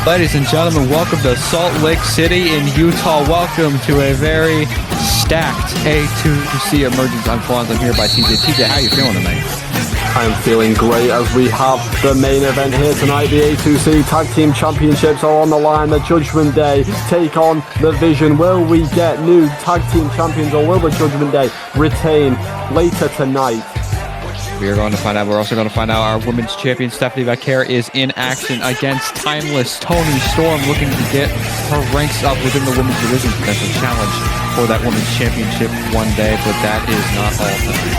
Ladies and gentlemen, welcome to Salt Lake City in Utah. Welcome to a very stacked A2C Emergence. I'm Fonz. I'm here by TJ. TJ, how are you feeling tonight? I'm feeling great as we have the main event here tonight. The A2C Tag Team Championships are on the line. The Judgment Day take on the Vision. Will we get new Tag Team Champions, or will the Judgment Day retain later tonight? We are going to find out. We're also going to find out our women's champion, Stephanie Vaquer, is in action against timeless Toni Storm, looking to get her ranks up within the women's division. Potential challenge for that women's championship one day, but that is not all tonight.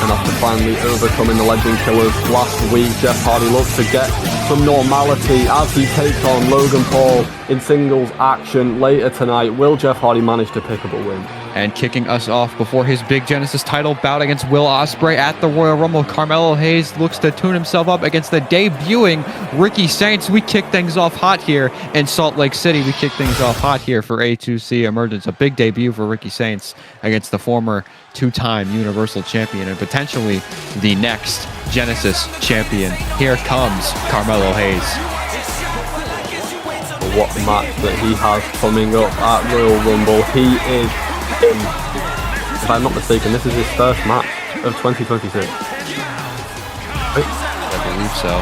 And after finally overcoming the Legend Killers last week, Jeff Hardy looks to get some normality as he takes on Logan Paul in singles action later tonight. Will Jeff Hardy manage to pick up a win? And kicking us off before his big Genesis title bout against Will Ospreay at the Royal Rumble, Carmelo Hayes looks to tune himself up against the debuting Ricky Saints. We kick things off hot here in Salt Lake City. We kick things off hot here for A2C Emergence. A big debut for Ricky Saints against the former two-time Universal Champion and potentially the next Genesis Champion. Here comes Carmelo Hayes. What match that he has coming up at Royal Rumble. He is in, if I'm not mistaken, this is his first match of 2026. I believe so.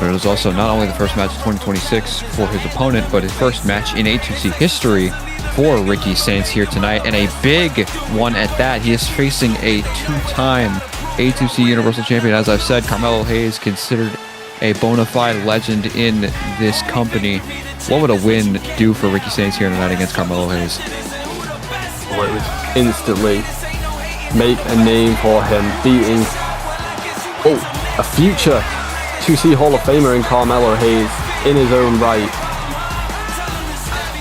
But it was also not only the first match of 2026 for his opponent, but his first match in A2C history for Ricky Saints here tonight, and a big one at that. He is facing a two-time A2C Universal Champion. As I've said, Carmelo Hayes considered a bona fide legend in this company. What would a win do for Ricky Saints here tonight against Carmelo Hayes? Well, it would instantly make a name for him, beating a future A2C Hall of Famer in Carmelo Hayes in his own right.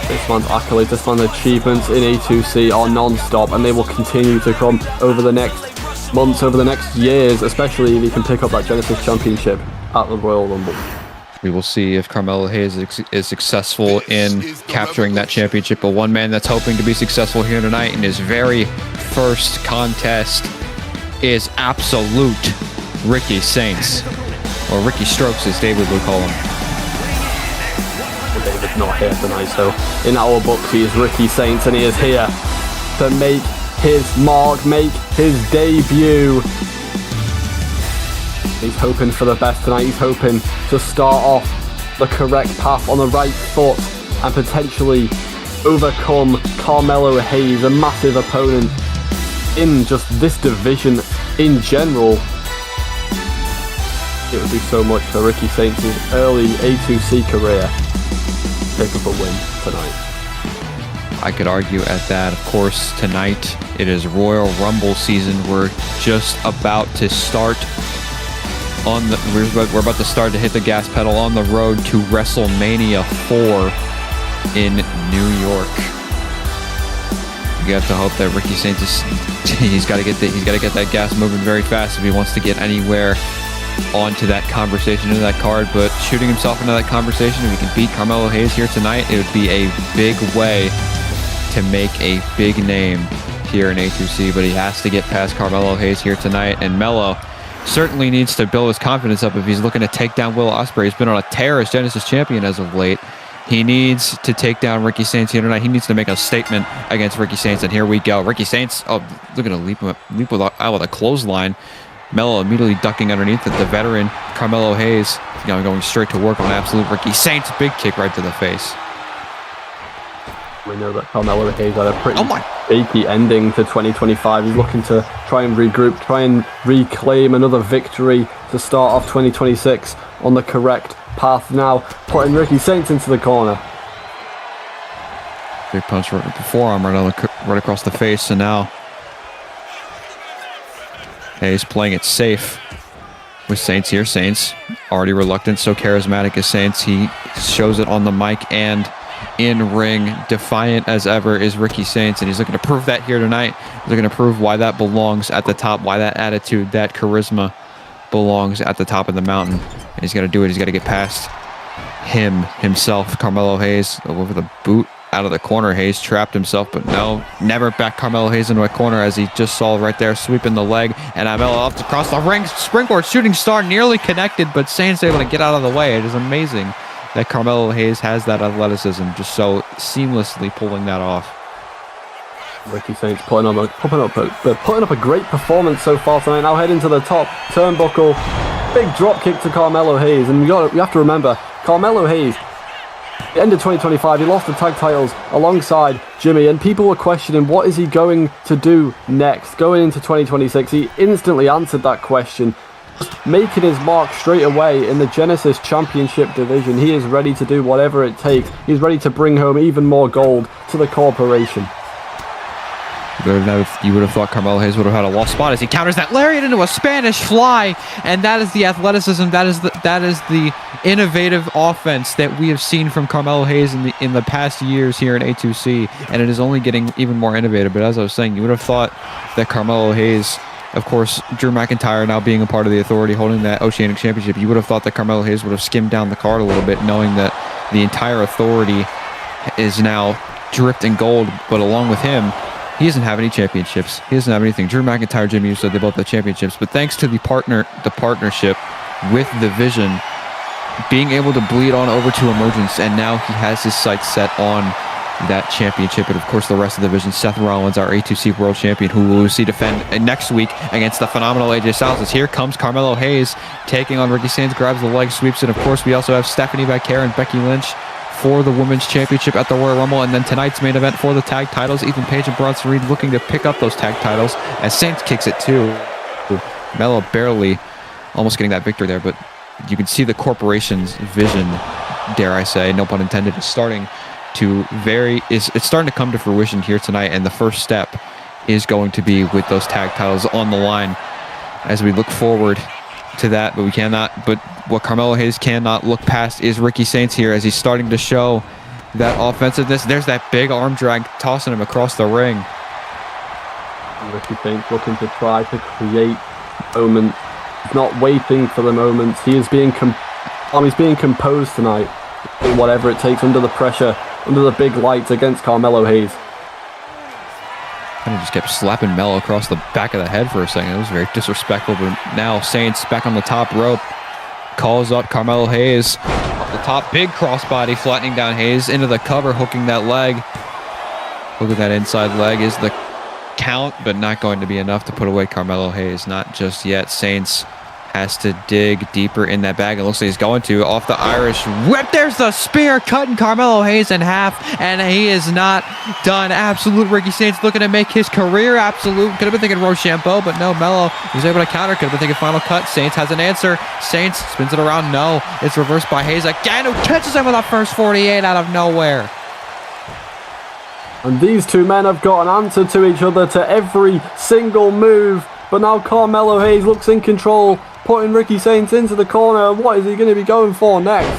This man's accolades, this man's achievements in A2C are non-stop, and they will continue to come over the next months, over the next years, especially if he can pick up that Genesis Championship at the Royal Rumble. We will see if Carmelo Hayes is successful in capturing that championship. But one man that's hoping to be successful here tonight in his very first contest is absolute Ricky Saints, or Ricky Strokes as David would call him. Well, David's not here tonight, so in our books he is Ricky Saints, and he is here to make his mark, make his debut. He's hoping for the best tonight. He's hoping to start off the correct path on the right foot and potentially overcome Carmelo Hayes, a massive opponent in just this division in general. It would be so much for Ricky Saints' early A2C career. Pick up a win tonight. I could argue at that. Of course, tonight it is Royal Rumble season. We're just about to start we're about to start to hit the gas pedal on the road to WrestleMania 4 in New York. You have to hope that Ricky Saints he's got to get that gas moving very fast if he wants to get anywhere onto that conversation, into that card. But shooting himself into that conversation, if he can beat Carmelo Hayes here tonight, it would be a big way to make a big name here in A2C. But he has to get past Carmelo Hayes here tonight, and Melo certainly needs to build his confidence up if he's looking to take down Will Ospreay. He's been on a tear as Genesis Champion as of late. He needs to take down Ricky Saints here tonight. He needs to make a statement against Ricky Saints, and here we go. Ricky Saints, looking to leap out with a clothesline. Melo immediately ducking underneath it. The veteran Carmelo Hayes going straight to work on absolute Ricky Saints. Big kick right to the face. We know that Carmelo Hayes had a pretty shaky ending to 2025. He's looking to try and regroup, try and reclaim another victory to start off 2026 on the correct path now, putting Ricky Saints into the corner. Big punch right before arm, right across the face, and now Hayes playing it safe with Saints here. Saints already reluctant, so charismatic as Saints. He shows it on the mic and in ring. Defiant as ever is Ricky Saints, and he's looking to prove that here tonight. He's looking to prove why that belongs at the top, why that attitude, that charisma belongs at the top of the mountain. And he's got to do it. He's got to get past himself, Carmelo Hayes, over the boot out of the corner. Hayes trapped himself, but no, never back Carmelo Hayes into a corner, as he just saw right there, sweeping the leg. And Amelo off across the ring. Springboard shooting star nearly connected, but Saints able to get out of the way. It is amazing that Carmelo Hayes has that athleticism, just so seamlessly pulling that off. Ricky Saints putting up a great performance so far tonight. Now heading to the top turnbuckle. Big drop kick to Carmelo Hayes. And you have to remember, Carmelo Hayes, at the end of 2025, he lost the tag titles alongside Jimmy, and people were questioning what is he going to do next going into 2026. He instantly answered that question, making his mark straight away in the Genesis Championship division. He is ready to do whatever it takes. He's ready to bring home even more gold to the corporation. You would have thought Carmelo Hayes would have had a lost spot as he counters that lariat into a Spanish fly, and that is the athleticism, that is the innovative offense that we have seen from Carmelo Hayes in the past years here in A2C, and it is only getting even more innovative. But as I was saying, you would have thought that Carmelo Hayes, of course, Drew McIntyre now being a part of the Authority, holding that Oceanic Championship, you would have thought that Carmelo Hayes would have skimmed down the card a little bit, knowing that the entire Authority is now dripped in gold, but along with him, he doesn't have any championships. He doesn't have anything. Drew McIntyre, Jimmy Uso, they both have championships. But thanks to the partnership with the Vision, being able to bleed on over to Emergence, and now he has his sights set on that championship. And of course, the rest of the Vision, Seth Rollins, our A2C World Champion, who will see defend next week against the phenomenal AJ Styles. As here comes Carmelo Hayes taking on Ricky Sainz, grabs the leg, sweeps it. Of course, we also have Stephanie Vaquer and Becky Lynch for the Women's Championship at the Royal Rumble, and then tonight's main event for the tag titles, Ethan Page and Bronson Reed looking to pick up those tag titles as Saints kicks it too. Melo barely almost getting that victory there, but you can see the corporation's vision, dare I say, no pun intended, is starting to it's starting to come to fruition here tonight, and the first step is going to be with those tag titles on the line as we look forward to that. But what Carmelo Hayes cannot look past is Ricky Saints here, as he's starting to show that offensiveness. There's that big arm drag tossing him across the ring. Ricky Saints looking to try to create moments, not waiting for the moments. He is being composed tonight, doing whatever it takes under the pressure, under the big lights against Carmelo Hayes. Kind of just kept slapping Melo across the back of the head for a second. It was very disrespectful, but now Saints back on the top rope, calls up Carmelo Hayes off the top, big crossbody, flattening down Hayes into the cover, hooking that leg. Look at that inside leg is the count, but not going to be enough to put away Carmelo Hayes. Not just yet. Saints has to dig deeper in that bag. It looks like he's going to. Off the Irish whip. There's the spear, cutting Carmelo Hayes in half, and he is not done. Absolute Ricky Saints looking to make his career absolute. Could have been thinking Rochambeau, but no, Melo was able to counter. Could have been thinking final cut. Saints has an answer. Saints spins it around. No, it's reversed by Hayes again, who catches him with a first 48 out of nowhere. And these two men have got an answer to each other to every single move. But now Carmelo Hayes looks in control, putting Ricky Saints into the corner. What is he going to be going for next?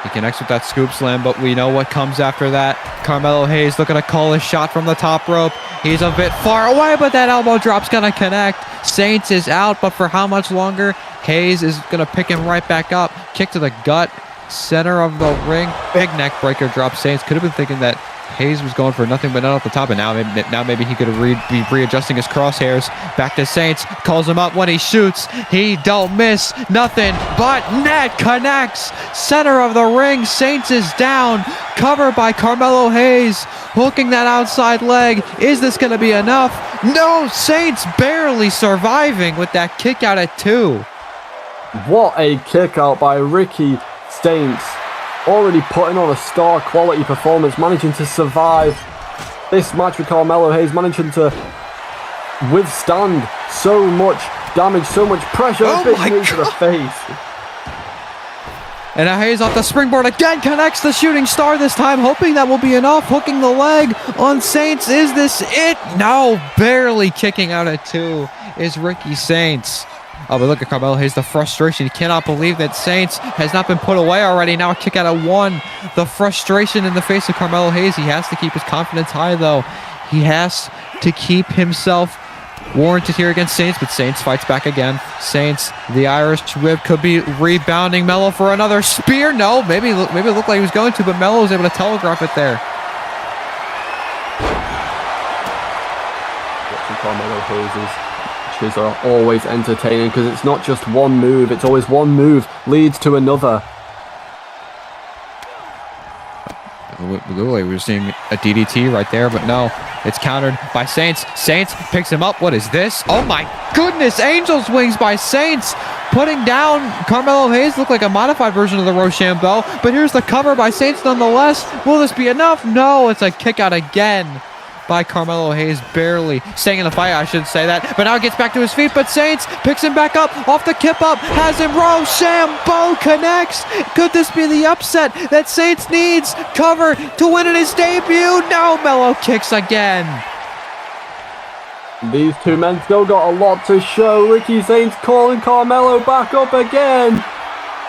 He connects with that scoop slam, but we know what comes after that. Carmelo Hayes looking to call his shot from the top rope. He's a bit far away, but that elbow drop's going to connect. Saints is out, but for how much longer? Hayes is going to pick him right back up. Kick to the gut, center of the ring. Big neck breaker drop. Saints could have been thinking that Hayes was going for nothing but not off the top, and now maybe he could be readjusting his crosshairs. Back to Saints, calls him up when he shoots. He don't miss, nothing but net connects. Center of the ring, Saints is down, covered by Carmelo Hayes, hooking that outside leg. Is this going to be enough? No, Saints barely surviving with that kick out at 2. What a kick out by Ricky Saints. Already putting on a star quality performance, managing to survive this match with Carmelo Hayes, managing to withstand so much damage, so much pressure. Oh big my knee to the God. face. And now Hayes off the springboard again, connects the shooting star this time, hoping that will be enough. Hooking the leg on Saints. Is this it? No, barely kicking out at 2 is Ricky Saints. Oh, but look at Carmelo Hayes, the frustration. He cannot believe that Saints has not been put away already. Now a kick out at 1. The frustration in the face of Carmelo Hayes. He has to keep his confidence high, though. He has to keep himself warranted here against Saints, but Saints fights back again. Saints, the Irish whip could be rebounding. Mello for another spear. No, maybe it looked like he was going to, but Mello was able to telegraph it there. Watching Carmelo Hayes' matches are always entertaining because it's not just one move, it's always one move leads to another. Literally, we were seeing a DDT right there, but no, it's countered by Saints. Saints picks him up. What is this? Oh my goodness! Angels wings by Saints, putting down Carmelo Hayes. Looked like a modified version of the Rochambeau, but here's the cover by Saints nonetheless. Will this be enough? No, it's a kick out again by Carmelo Hayes, barely staying in the fight, I should say that. But now he gets back to his feet, but Saints picks him back up off the kip up, has him Rochambeau connects. Could this be the upset that Saints needs? Cover to win in his debut. No, Mello kicks again. These two men still got a lot to show. Ricky Saints calling Carmelo back up again.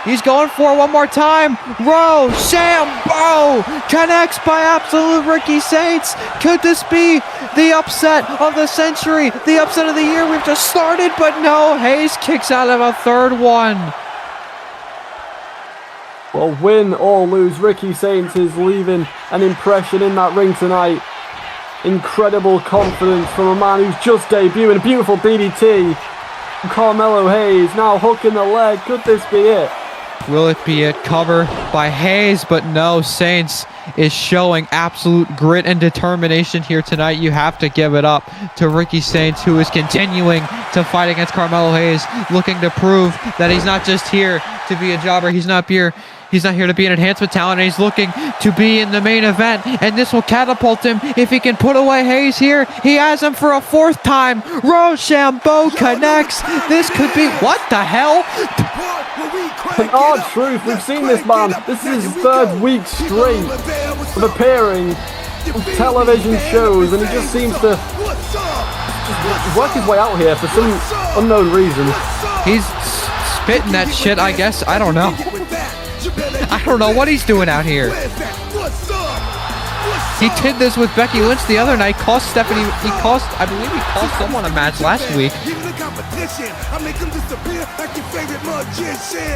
He's going for it one more time. Rochambeau connects by absolute Ricky Saints. Could this be the upset of the century? The upset of the year? We've just started, but no. Hayes kicks out of a third one. Well, win or lose, Ricky Saints is leaving an impression in that ring tonight. Incredible confidence from a man who's just debuting. A beautiful DDT. Carmelo Hayes now hooking the leg. Could this be it? Will it be it? Cover by Hayes, but no. Saints is showing absolute grit and determination here tonight. You have to give it up to Ricky Saints, who is continuing to fight against Carmelo Hayes, looking to prove that he's not just here to be a jobber. He's not here to be an enhancement talent, and he's looking to be in the main event, and this will catapult him if he can put away Hayes here. He has him for a fourth time. Rochambeau connects. This could be... What the hell? R-Truth, we've seen this man. This is his third week straight of appearing on television shows, and he just seems to just work his way out here for some unknown reason. He's spitting that shit, I guess. I don't know. I don't know what he's doing out here. He did this with Becky Lynch the other night. I believe he cost someone a match last week.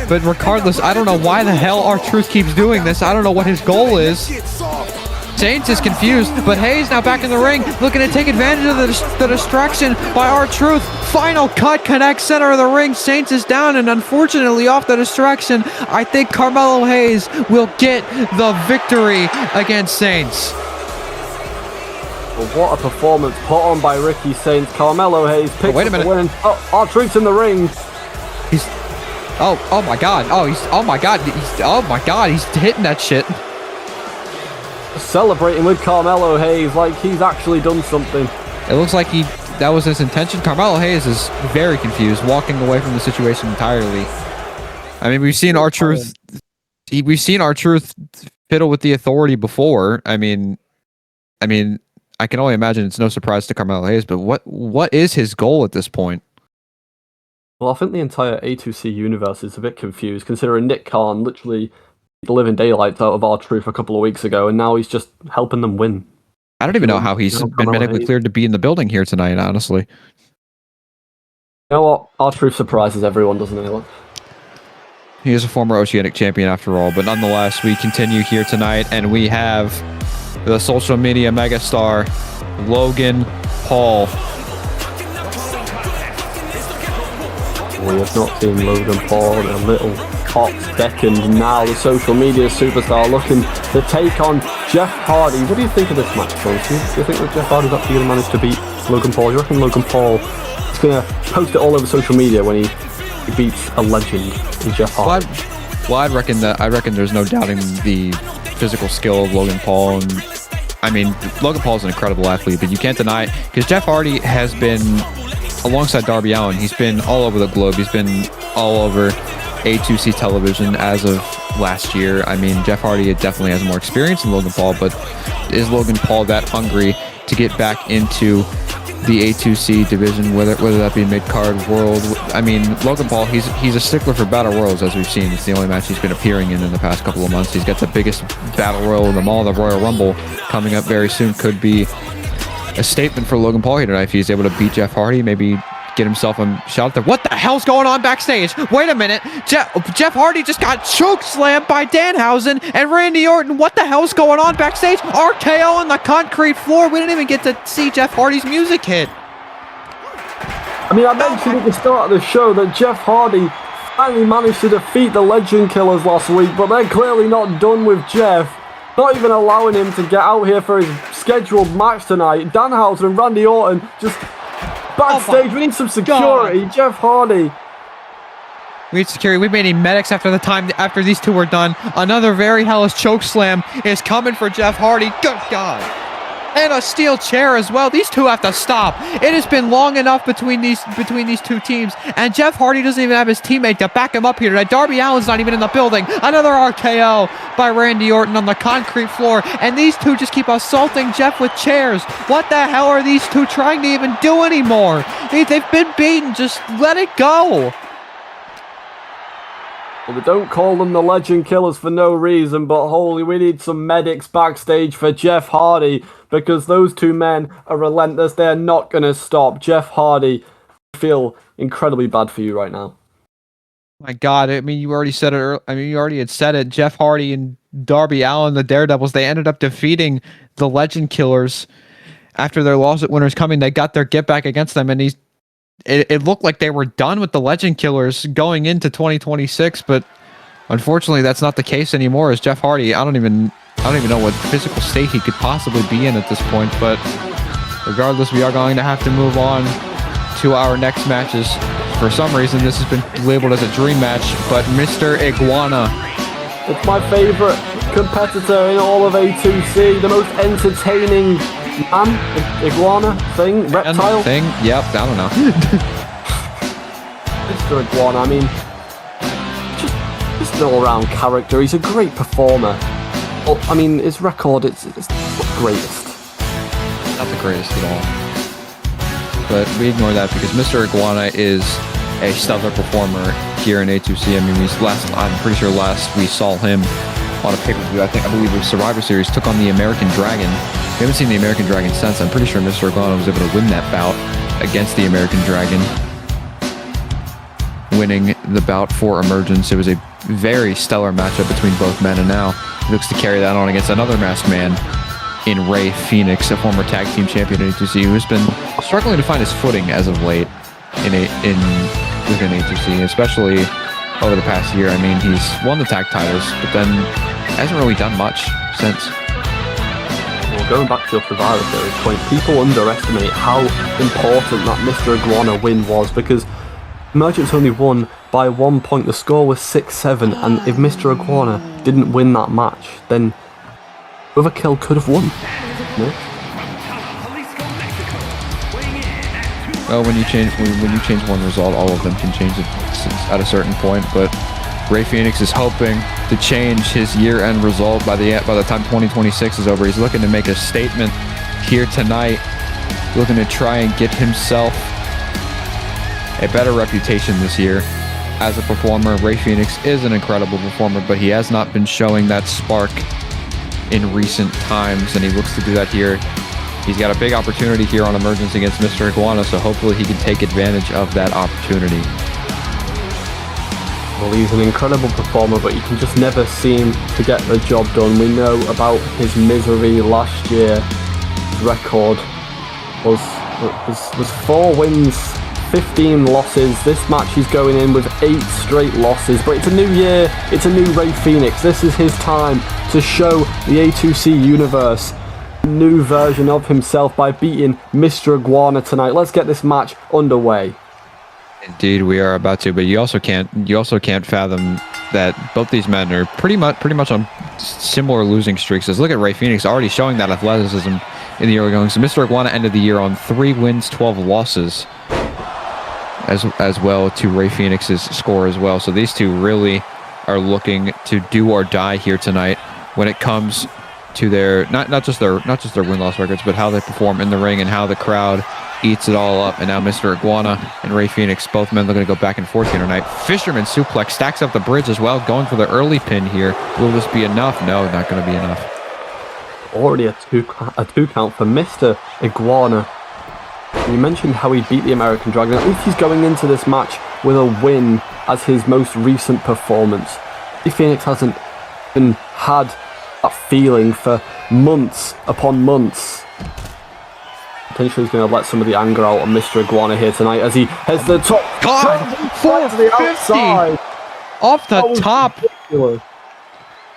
But regardless, I don't know why the hell R-Truth keeps doing this. I don't know what his goal is. Saints is confused, but Hayes now back in the ring, looking to take advantage of the distraction by R-Truth. Final cut connects center of the ring. Saints is down, and unfortunately off the distraction, I think Carmelo Hayes will get the victory against Saints. Well, what a performance put on by Ricky Saints. Carmelo Hayes picks up the win. Oh, R-Truth's in the ring. Oh my god, he's hitting that shit. Celebrating with Carmelo Hayes like he's actually done something. It looks like that was his intention. Carmelo Hayes is very confused, walking away from the situation entirely. I mean, we've seen R-Truth fiddle with the authority before. I mean, I can only imagine it's no surprise to Carmelo Hayes, but what is his goal at this point? Well, I think the entire A2C universe is a bit confused, considering Nick Khan literally the living daylights out of R-Truth a couple of weeks ago, and now he's just helping them win. I don't even know how he's been medically cleared to be in the building here tonight, honestly. You know what? R-Truth surprises everyone, doesn't he? Look. He is a former Oceanic champion after all, but nonetheless, we continue here tonight, and we have the social media megastar, Logan Paul. We have not seen Logan Paul in a little hot second. Now the social media superstar looking to take on Jeff Hardy. What do you think of this match, Chauncey? Do you think that Jeff Hardy's actually going to manage to beat Logan Paul? Do you reckon Logan Paul is going to post it all over social media when he beats a legend in Jeff Hardy? Well, I reckon there's no doubting the physical skill of Logan Paul. And I mean, Logan Paul is an incredible athlete, but you can't deny it, because Jeff Hardy has been, alongside Darby Allin, he's been all over the globe. He's been all over A2C television as of last year. I mean, Jeff Hardy definitely has more experience than Logan Paul, but is Logan Paul that hungry to get back into the A2C division, whether that be mid-card, world? I mean, Logan Paul, he's a stickler for Battle Royals, as we've seen. It's the only match he's been appearing in the past couple of months. He's got the biggest Battle Royal of them all, the Royal Rumble, coming up very soon. Could be a statement for Logan Paul here tonight if he's able to beat Jeff Hardy, maybe get himself a shot there. What the hell's going on backstage? Wait a minute. Jeff Hardy just got choke slammed by Danhausen and Randy Orton. What the hell's going on backstage? RKO on the concrete floor. We didn't even get to see Jeff Hardy's music hit. I mean, I mentioned at the start of the show that Jeff Hardy finally managed to defeat the Legend Killers last week, but they're clearly not done with Jeff. Not even allowing him to get out here for his scheduled match tonight. Danhausen and Randy Orton just backstage. We need some security. God. Jeff Hardy. We need security. We may need medics after these two were done. Another very hellish choke slam is coming for Jeff Hardy. Good God. And a steel chair as well. These two have to stop. It has been long enough between these two teams, and Jeff Hardy doesn't even have his teammate to back him up here tonight. Darby Allin's not even in the building. Another RKO by Randy Orton on the concrete floor, and these two just keep assaulting Jeff with chairs. What the hell are these two trying to even do anymore? They've been beaten. Just let it go. Well, we don't call them the Legend Killers for no reason, but holy, we need some medics backstage for Jeff Hardy, because those two men are relentless. They're not going to stop. Jeff Hardy, I feel incredibly bad for you right now. My God, I mean, you already said it. You already had said it. Jeff Hardy and Darby Allin, the Daredevils, they ended up defeating the Legend Killers after their loss at Winter's Coming. They got their get back against them, and it looked like they were done with the Legend Killers going into 2026, but unfortunately, that's not the case anymore. As Jeff Hardy, I don't even know what physical state he could possibly be in at this point, but regardless, we are going to have to move on to our next matches. For some reason, this has been labeled as a dream match, but Mr. Iguana. It's my favorite competitor in all of A2C, the most entertaining iguana thing, reptile thing. Yep, I don't know. Mr. Iguana, I mean, just an all-round character. He's a great performer. Well, I mean, his record, it's not the greatest. Not the greatest at all. But we ignore that because Mr. Iguana is a stellar performer here in A2C. I mean, I'm pretty sure last we saw him on a pay-per-view. I believe it was Survivor Series, took on the American Dragon. We haven't seen the American Dragon since. I'm pretty sure Mr. Iguana was able to win that bout against the American Dragon, winning the bout for Emergence. It was a very stellar matchup between both men, and now he looks to carry that on against another masked man in Rey Fenix, a former tag team champion in A2C, who has been struggling to find his footing as of late within A2C, especially over the past year. I mean, he's won the tag titles, but then hasn't really done much since. Well, going back to your Survivor Series point, people underestimate how important that Mr. Iguana win was, because Emergence only won by 1 point. The score was 6-7, and if Mr. Iguana didn't win that match, then Overkill could have won. No? Well, when you change one result, all of them can change it at a certain point. But Rey Fenix is hoping to change his year-end result by the time 2026 is over. He's looking to make a statement here tonight, looking to try and get himself a better reputation this year as a performer. Rey Fenix is an incredible performer, but he has not been showing that spark in recent times, and he looks to do that here. He's got a big opportunity here on Emergence against Mr. Iguana, so hopefully he can take advantage of that opportunity. Well, he's an incredible performer, but he can just never seem to get the job done. We know about his misery last year. His record was 4 wins, 15 losses. This match he's going in with 8 straight losses, but it's a new year, it's a new Rey Fenix. This is his time to show the A2C universe a new version of himself by beating Mr. Iguana tonight. Let's get this match underway. Indeed, we are about to, but you also can't fathom that both these men are pretty much on similar losing streaks. As look at Rey Fenix already showing that athleticism in the early going. So Mr. Iguana ended the year on 3 wins, 12 losses, as well to Rey Fenix's score as well. So these two really are looking to do or die here tonight when it comes to their not just their win-loss records, but how they perform in the ring and how the crowd eats it all up. And now Mr. Iguana and Rey Fenix, both men looking to go back and forth here tonight. Fisherman suplex stacks up the bridge as well, going for the early pin here. Will this be enough? No, not going to be enough. Already a two count for Mr. Iguana. You mentioned how he beat the American Dragon. At least he's going into this match with a win as his most recent performance. Phoenix hasn't been had that feeling for months upon months. Potentially he's going to let some of the anger out on Mr. Iguana here tonight as he heads to the top. God, 450 off the top. Ridiculous.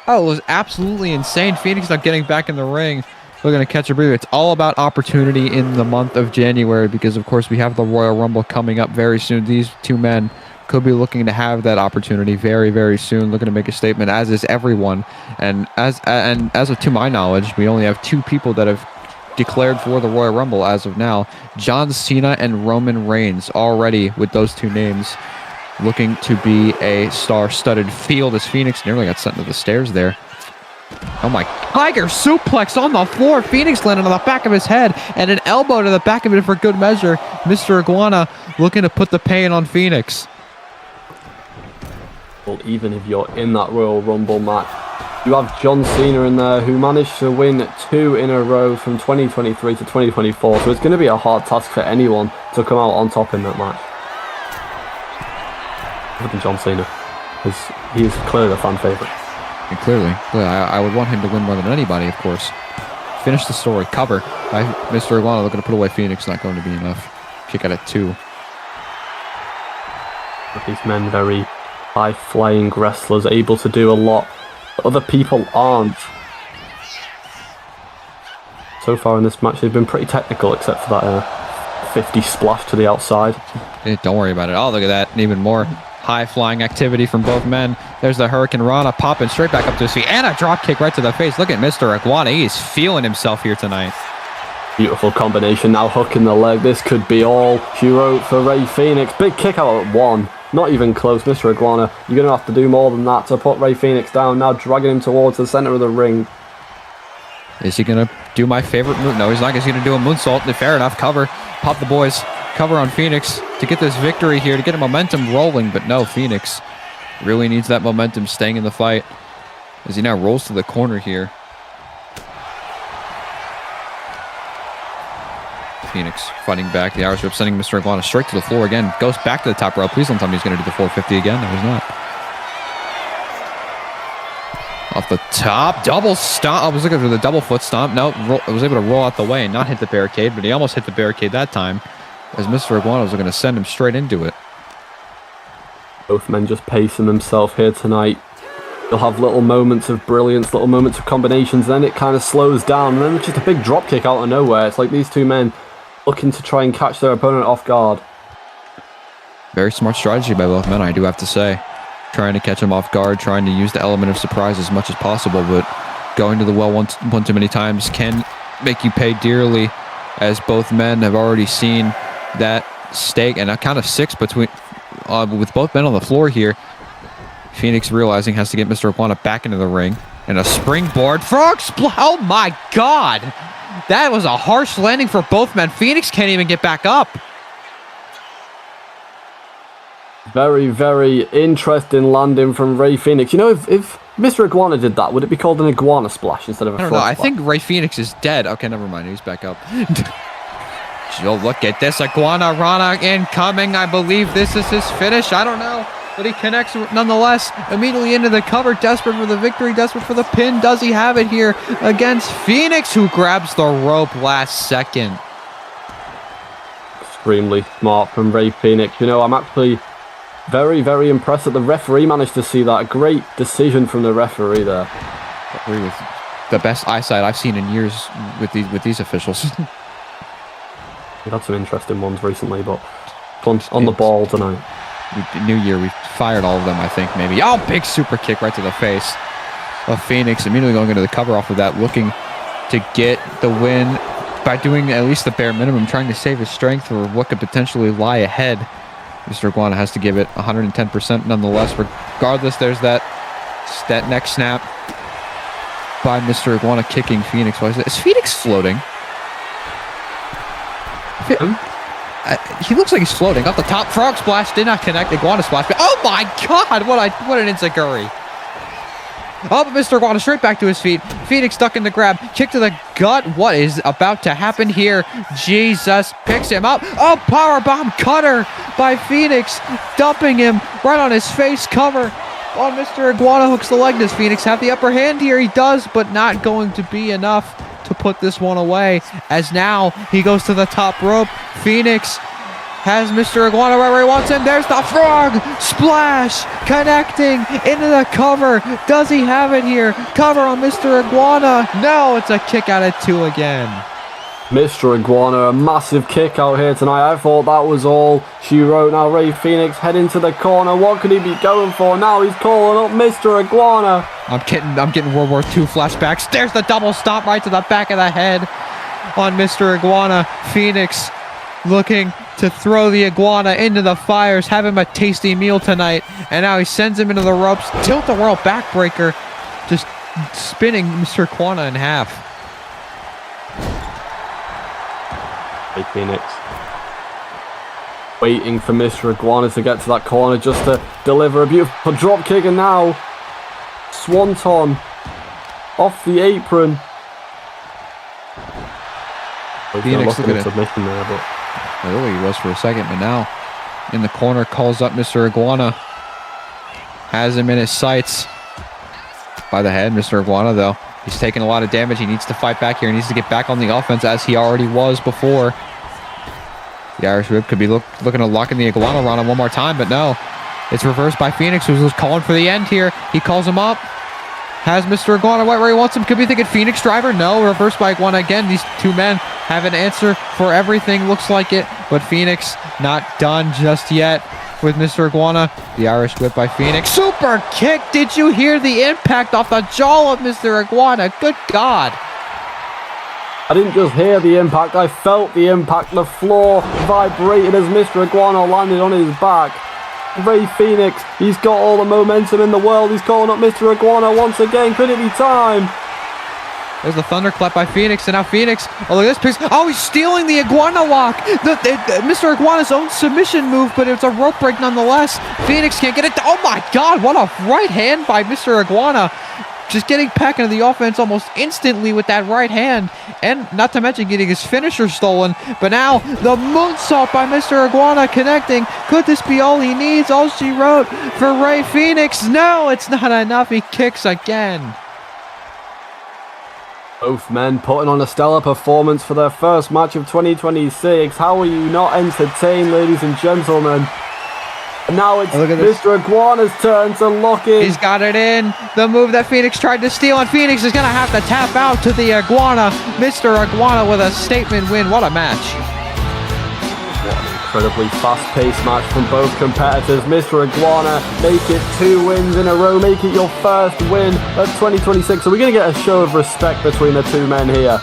Oh, it was absolutely insane. Phoenix not getting back in the ring. We're going to catch a breather. It's all about opportunity in the month of January because, of course, we have the Royal Rumble coming up very soon. These two men could be looking to have that opportunity very, very soon, looking to make a statement, as is everyone. And as of to my knowledge, we only have two people that have declared for the Royal Rumble as of now. John Cena and Roman Reigns already with those two names looking to be a star-studded field as Phoenix nearly got sent to the stairs there. Oh my, Tiger suplex on the floor. Phoenix landed on the back of his head and an elbow to the back of it for good measure. Mr. Iguana looking to put the pain on Phoenix. Well, even if you're in that Royal Rumble match, you have John Cena in there who managed to win 2 in a row from 2023 to 2024. So it's going to be a hard task for anyone to come out on top in that match. Other than John Cena, because he is clearly the fan favourite. And clearly, I would want him to win more than anybody, of course. Finish the story. Cover by Mr. Iguana looking to put away Phoenix. Not going to be enough. Kick out at 2. These men very high-flying wrestlers, able to do a lot that other people aren't. So far in this match, they've been pretty technical, except for that 50 splash to the outside. Don't worry about it. Oh, look at that. Even more high-flying activity from both men. There's the Hurricane Rana popping straight back up to his feet. And a drop kick right to the face. Look at Mr. Iguana. He's feeling himself here tonight. Beautiful combination. Now hooking the leg. This could be all she wrote for Rey Fenix. Big kick out at 1. Not even close, Mr. Iguana. You're going to have to do more than that to put Rey Fenix down. Now dragging him towards the center of the ring. Is he going to do my favorite move? No, he's not. He's going to do a moonsault. Fair enough. Cover. Pop the boys. Cover on Phoenix to get this victory here, to get a momentum rolling. But no, Phoenix really needs that momentum staying in the fight as he now rolls to the corner here. Phoenix fighting back. The Irish Whip sending Mr. Iguana straight to the floor again. Goes back to the top rope. Please don't tell me he's going to do the 450 again. No, he's not. Off the top, double stomp. I was looking for the double foot stomp. No, I was able to roll out the way and not hit the barricade, but he almost hit the barricade that time, as Mr. Iguana was going to send him straight into it. Both men just pacing themselves here tonight. They'll have little moments of brilliance, little moments of combinations, then it kind of slows down, and then it's just a big drop kick out of nowhere. It's like these two men looking to try and catch their opponent off guard. Very smart strategy by both men, I do have to say. Trying to catch him off guard, trying to use the element of surprise as much as possible, but going to the well one too many times can make you pay dearly, as both men have already seen that stake and a count of 6 between with both men on the floor here. Phoenix realizing has to get Mr. Iguana back into the ring, and a springboard frog splash. Oh my god, that was a harsh landing for both men. Phoenix can't even get back up. Very, very interesting landing from Rey Fenix. You know, if Mr. Iguana did that, would it be called an iguana splash instead of a frog splash? I think Rey Fenix is dead. Okay, never mind. He's back up. Joe, look at this. Iguana Rana incoming. I believe this is his finish. I don't know. But he connects nonetheless immediately into the cover. Desperate for the victory. Desperate for the pin. Does he have it here against Phoenix, who grabs the rope last second? Extremely smart from Rey Fenix. You know, I'm actually very, very impressed that the referee managed to see that. A great decision from the referee there. I agree with the best eyesight I've seen in years with these officials. We've had some interesting ones recently, but on the ball tonight. New Year, we fired all of them, I think, maybe. Oh, big super kick right to the face of Phoenix. Immediately going into the cover off of that, looking to get the win by doing at least the bare minimum, trying to save his strength for what could potentially lie ahead. Mr. Iguana has to give it 110% nonetheless. Regardless, there's that neck snap by Mr. Iguana kicking Phoenix. Why is Phoenix floating? He looks like he's floating. Off the top, frog splash, did not connect. Iguana splash. Oh my god, what an enziguri. Oh, but Mr. Iguana straight back to his feet. Phoenix stuck in the grab. Kick to the gut. What is about to happen here? Jesus picks him up. Oh, powerbomb cutter by Phoenix. Dumping him right on his face cover. On Mr. Iguana hooks the leg. Does Phoenix have the upper hand here? He does, but not going to be enough to put this one away. As now he goes to the top rope. Phoenix has Mr. Iguana right where he wants him. There's the frog splash connecting into the cover. Does he have it here? Cover on Mr. Iguana. No, it's a kick out at 2 again. Mr. Iguana, a massive kick out here tonight. I thought that was all she wrote. Now Ray Phoenix heading to the corner. What could he be going for? Now he's calling up Mr. Iguana. I'm getting World War II flashbacks. There's the double stomp right to the back of the head on Mr. Iguana. Phoenix looking to throw the Iguana into the fires, have him a tasty meal tonight, and now he sends him into the ropes. Tilt the world backbreaker, just spinning Mr. Iguana in half. Hey, Phoenix. Waiting for Mr. Iguana to get to that corner just to deliver a beautiful drop kick, and now Swanton off the apron. Phoenix looking at submission there, but I don't know he was for a second, but now in the corner calls up Mr. Iguana. Has him in his sights. By the head, Mr. Iguana, though. He's taking a lot of damage. He needs to fight back here. He needs to get back on the offense as he already was before. The Irish Whip could be looking to lock in the Iguana on him one more time, but no. It's reversed by Phoenix, who's calling for the end here. He calls him up. Has Mr. Iguana right where he wants him. Could be thinking Phoenix driver. No, reversed by Iguana again. These two men have an answer for everything, looks like it. But Phoenix not done just yet with Mr. Iguana. The Irish Whip by Phoenix. Super kick. Did you hear the impact off the jaw of Mr. Iguana? Good God. I didn't just hear the impact. I felt the impact. The floor vibrated as Mr. Iguana landed on his back. Ray Phoenix, he's got all the momentum in the world. He's calling up Mr. Iguana once again. Could it be time? There's the thunderclap by Phoenix, and now Phoenix, oh, look at this piece. Oh, he's stealing the Iguana lock. Mr. Iguana's own submission move, but it's a rope break nonetheless. Phoenix can't get it. Oh my God, what a right hand by Mr. Iguana. Just getting back into the offense almost instantly with that right hand, and not to mention getting his finisher stolen. But now the moonsault by Mr. Iguana connecting. Could this be all he needs? All she wrote for Ray Phoenix. No, it's not enough. He kicks again. Both men putting on a stellar performance for their first match of 2026. How are you not entertained, ladies and gentlemen? And now it's Mr. Iguana's turn to lock in. He's got it in. The move that Phoenix tried to steal, and Phoenix is going to have to tap out to the Iguana. Mr. Iguana with a statement win. What a match. What an incredibly fast-paced match from both competitors. Mr. Iguana, make it 2 wins in a row. Make it your first win of 2026. So we're going to get a show of respect between the two men here.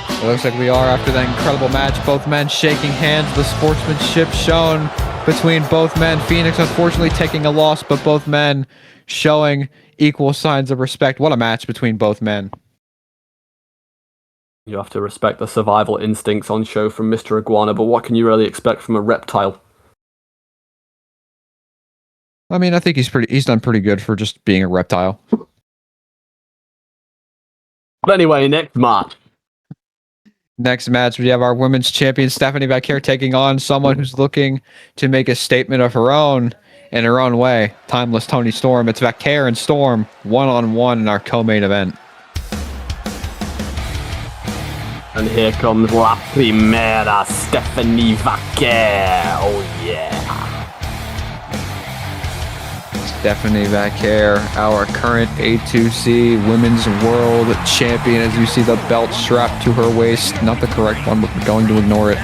It looks like we are after that incredible match. Both men shaking hands. The sportsmanship shown between both men. Phoenix unfortunately taking a loss, but both men showing equal signs of respect. What a match between both men. You have to respect the survival instincts on show from Mr. Iguana, but what can you really expect from a reptile? I mean, I think he's done pretty good for just being a reptile. But anyway, next match. Next match, we have our women's champion, Stephanie Vaquer, taking on someone who's looking to make a statement of her own in her own way. Timeless Toni Storm. It's Vaquer and Storm, one-on-one in our co-main event. And here comes La Primera, Stephanie Vaquer. Oh, yeah. Stephanie Vaquer, our current A2C Women's World Champion. As you see the belt strapped to her waist. Not the correct one, but we're going to ignore it.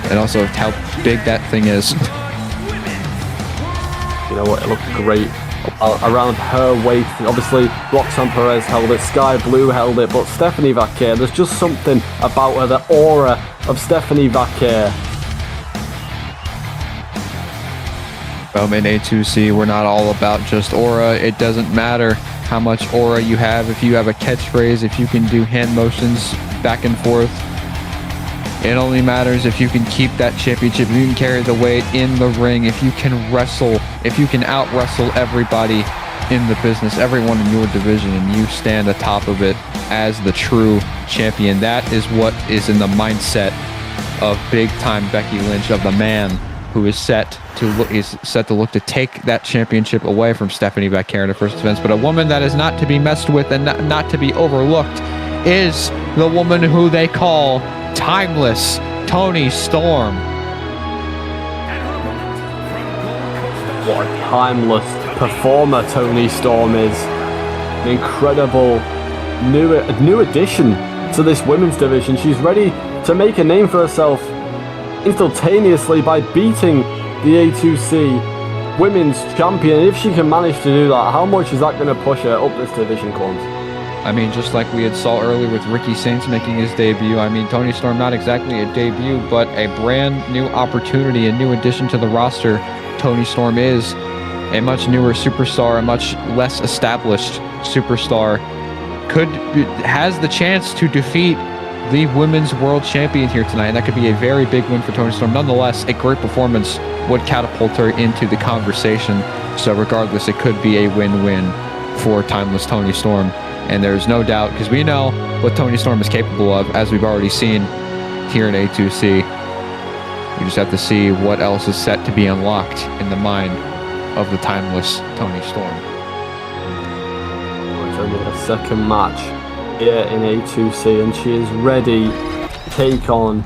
And also how big that thing is. You know what? It looked great around her waist. Obviously, Roxanne Perez held it. Sky Blue held it. But Stephanie Vaquer, there's just something about her. The aura of Stephanie Vaquer. Well, in A2C, we're not all about just aura. It doesn't matter how much aura you have. If you have a catchphrase, if you can do hand motions back and forth, it only matters if you can keep that championship, if you can carry the weight in the ring, if you can wrestle, if you can out-wrestle everybody. in the business, everyone in your division, and you stand atop of it as the true champion. That is what is in the mindset of big-time Becky Lynch, of the man who is set to look to take that championship away from Stephanie Vaquer in the first defense. But a woman that is not to be messed with and not to be overlooked is the woman who they call Timeless Toni Storm. What a timeless performer Toni Storm is. An incredible new addition to this women's division. She's ready to make a name for herself instantaneously by beating the A2C women's champion. If she can manage to do that, how much is that going to push her up this division, Clons? I mean, just like we had saw earlier with Ricky Saints making his debut, I mean, Toni Storm, not exactly a debut, but a brand new opportunity, a new addition to the roster. Toni Storm is a much newer superstar, a much less established superstar. Has the chance to defeat the women's world champion here tonight, and that could be a very big win for Toni Storm. Nonetheless, a great performance would catapult her into the conversation. So regardless, it could be a win-win for Timeless Toni Storm. And there's no doubt, because we know what Toni Storm is capable of, as we've already seen here in A2C. We just have to see what else is set to be unlocked in the mind of the Timeless Toni Storm. It's only a second match here in A2C, and she is ready to take on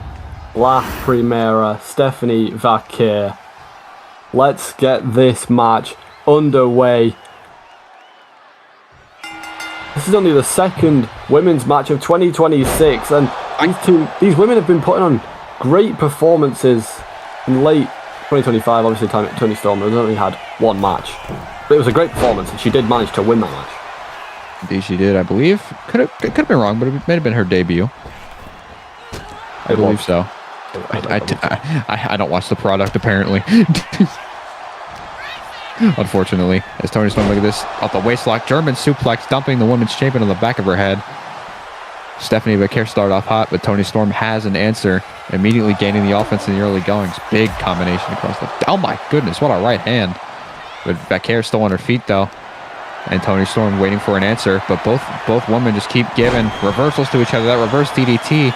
La Primera, Stephanie Vaquer. Let's get this match underway. This is only the second women's match of 2026, and these women have been putting on great performances in late 2025. Obviously, Toni Storm has only had one match, but it was a great performance, and she did manage to win that match. Indeed, she did. I believe it could have been wrong, but it may have been her debut. I believe so. I don't watch the product apparently. Unfortunately, as Toni Storm, look at this, off the waistlock, German suplex, dumping the women's champion on the back of her head. Stephanie Vaquer started off hot, but Toni Storm has an answer, immediately gaining the offense in the early goings. Big combination across the... Oh my goodness, what a right hand. But Vaquer still on her feet though, and Toni Storm waiting for an answer, but both women just keep giving reversals to each other. That reverse DDT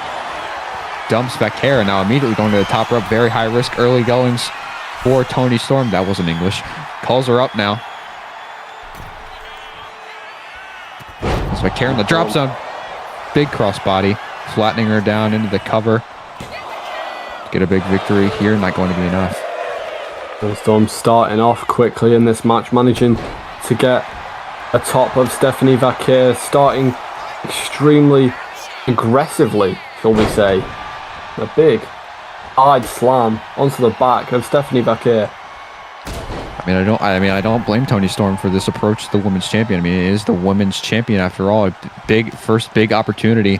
dumps Vaquer, and now immediately going to the top rope. Very high risk early goings for Toni Storm. That wasn't English. Calls her up now. It's Vaquer in the drop zone. Big crossbody, flattening her down into the cover. Get a big victory here, not going to be enough. Toni Storm starting off quickly in this match, managing to get atop of Stephanie Vaquer, starting extremely aggressively, shall we say. A big hard slam onto the back of Stephanie Vaquer. I don't blame Toni Storm for this approach to the women's champion. I mean, it is the women's champion after all. A first big opportunity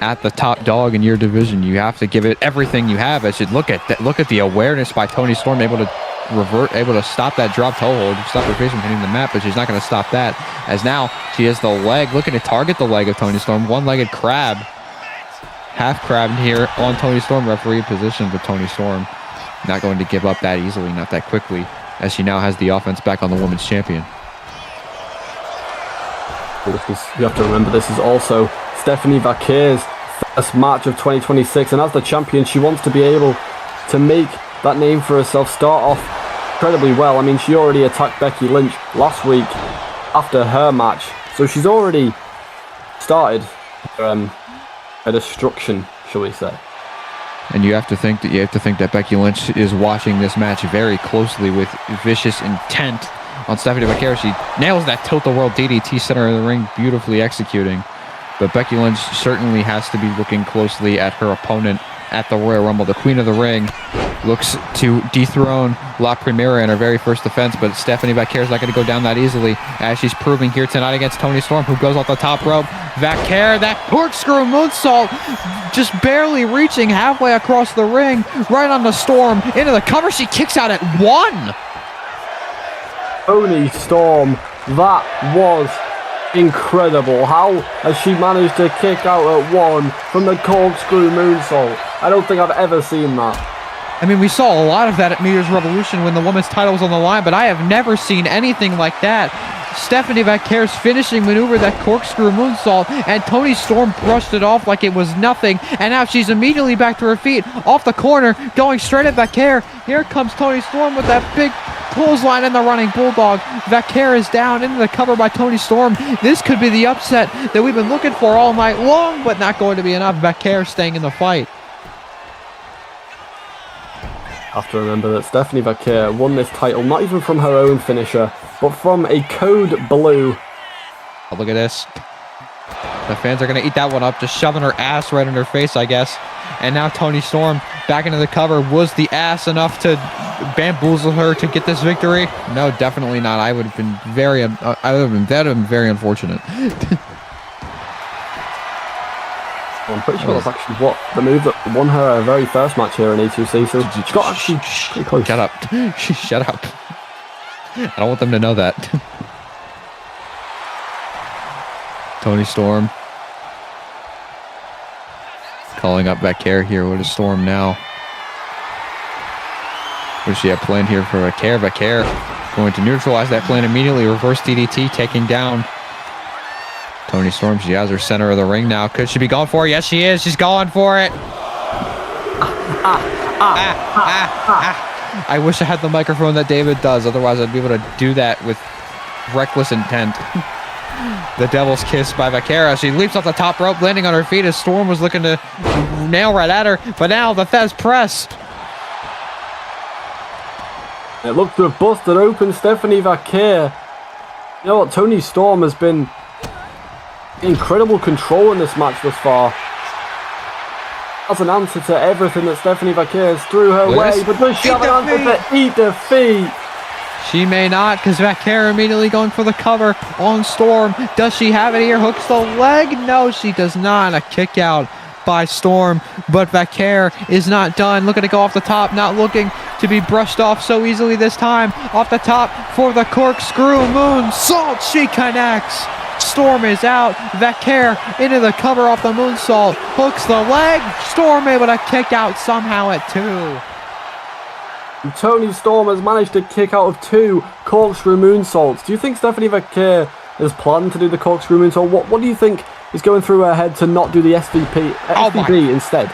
at the top dog in your division. You have to give it everything you have. I should look at the awareness by Toni Storm, able to revert, able to stop that drop toe hold, stop her face from hitting the mat, but she's not going to stop that, as now she has the leg, looking to target the leg of Toni Storm. One-legged crab, half crab here on Toni Storm. Referee position, but Toni Storm not going to give up that easily, not that quickly, as she now has the offense back on the women's champion. You have to remember, this is also Stephanie Vaquer's first match of 2026, and as the champion, she wants to be able to make that name for herself, start off incredibly well. I mean, she already attacked Becky Lynch last week after her match, so she's already started a destruction, shall we say. And you have to think that Becky Lynch is watching this match very closely with vicious intent on Stephanie Vaquer. She nails that tilt-the-world DDT center of the ring, beautifully executing. But Becky Lynch certainly has to be looking closely at her opponent at the Royal Rumble. The Queen of the Ring looks to dethrone La Primera in her very first defense, but Stephanie Vaquer is not going to go down that easily, as she's proving here tonight against Toni Storm, who goes off the top rope. Vaquer, that corkscrew moonsault, just barely reaching halfway across the ring, right on the Storm, into the cover. She kicks out at one. Toni Storm, that was incredible. How has she managed to kick out at one from the corkscrew moonsault? I don't think I've ever seen that. I mean, we saw a lot of that at New Year's Revolution when the women's title was on the line, but I have never seen anything like that. Stephanie Vacquer's finishing maneuver, that corkscrew moonsault, and Toni Storm brushed it off like it was nothing, and now she's immediately back to her feet, off the corner, going straight at Vacquer. Here comes Toni Storm with that big clothesline in the running bulldog. Vacquer is down into the cover by Toni Storm. This could be the upset that we've been looking for all night long, but not going to be enough. Vacquer staying in the fight. Have to remember that Stephanie Vacquer won this title not even from her own finisher, but from a code blue. Oh, look at this. The fans are going to eat that one up, just shoving her ass right in her face, I guess. And now Toni Storm back into the cover. Was the ass enough to bamboozle her to get this victory? No, definitely not. I would have been very, very unfortunate. I'm pretty sure that's actually what the move that won her very first match here in A2C. So she got actually pretty close. Shut up. Shut up. I don't want them to know that. Toni Storm calling up Vacquer here. What is Storm now? What does she have planned here for Vacquer? Vacquer going to neutralize that plan immediately. Reverse DDT, taking down Toni Storm. She has her center of the ring now. Could she be going for it? Yes, she is. She's going for it. I wish I had the microphone that David does. Otherwise, I'd be able to do that with reckless intent. The Devil's Kiss by Vacquer. She leaps off the top rope, landing on her feet as Storm was looking to nail right at her. But now the Fez press. It looked to have busted open Stephanie Vacquer. You know what? Toni Storm has been incredible control in this match thus far. As an answer to everything that Stephanie Vacquer has threw her way, but does she have an answer to eat defeat? She may not, because Vacquer immediately going for the cover on Storm. Does she have it here? Hooks the leg? No, she does not. A kick out by Storm, but Vacquer is not done. Looking to go off the top, not looking to be brushed off so easily this time. Off the top for the corkscrew moonsault. She connects. Storm is out. Vacquer into the cover off the moonsault. Hooks the leg. Storm able to kick out somehow at 2. And Toni Storm has managed to kick out of 2 corkscrew moonsaults. Do you think Stephanie Vacquer has planned to do the corkscrew moonsault? What do you think is going through her head to not do the SVP instead?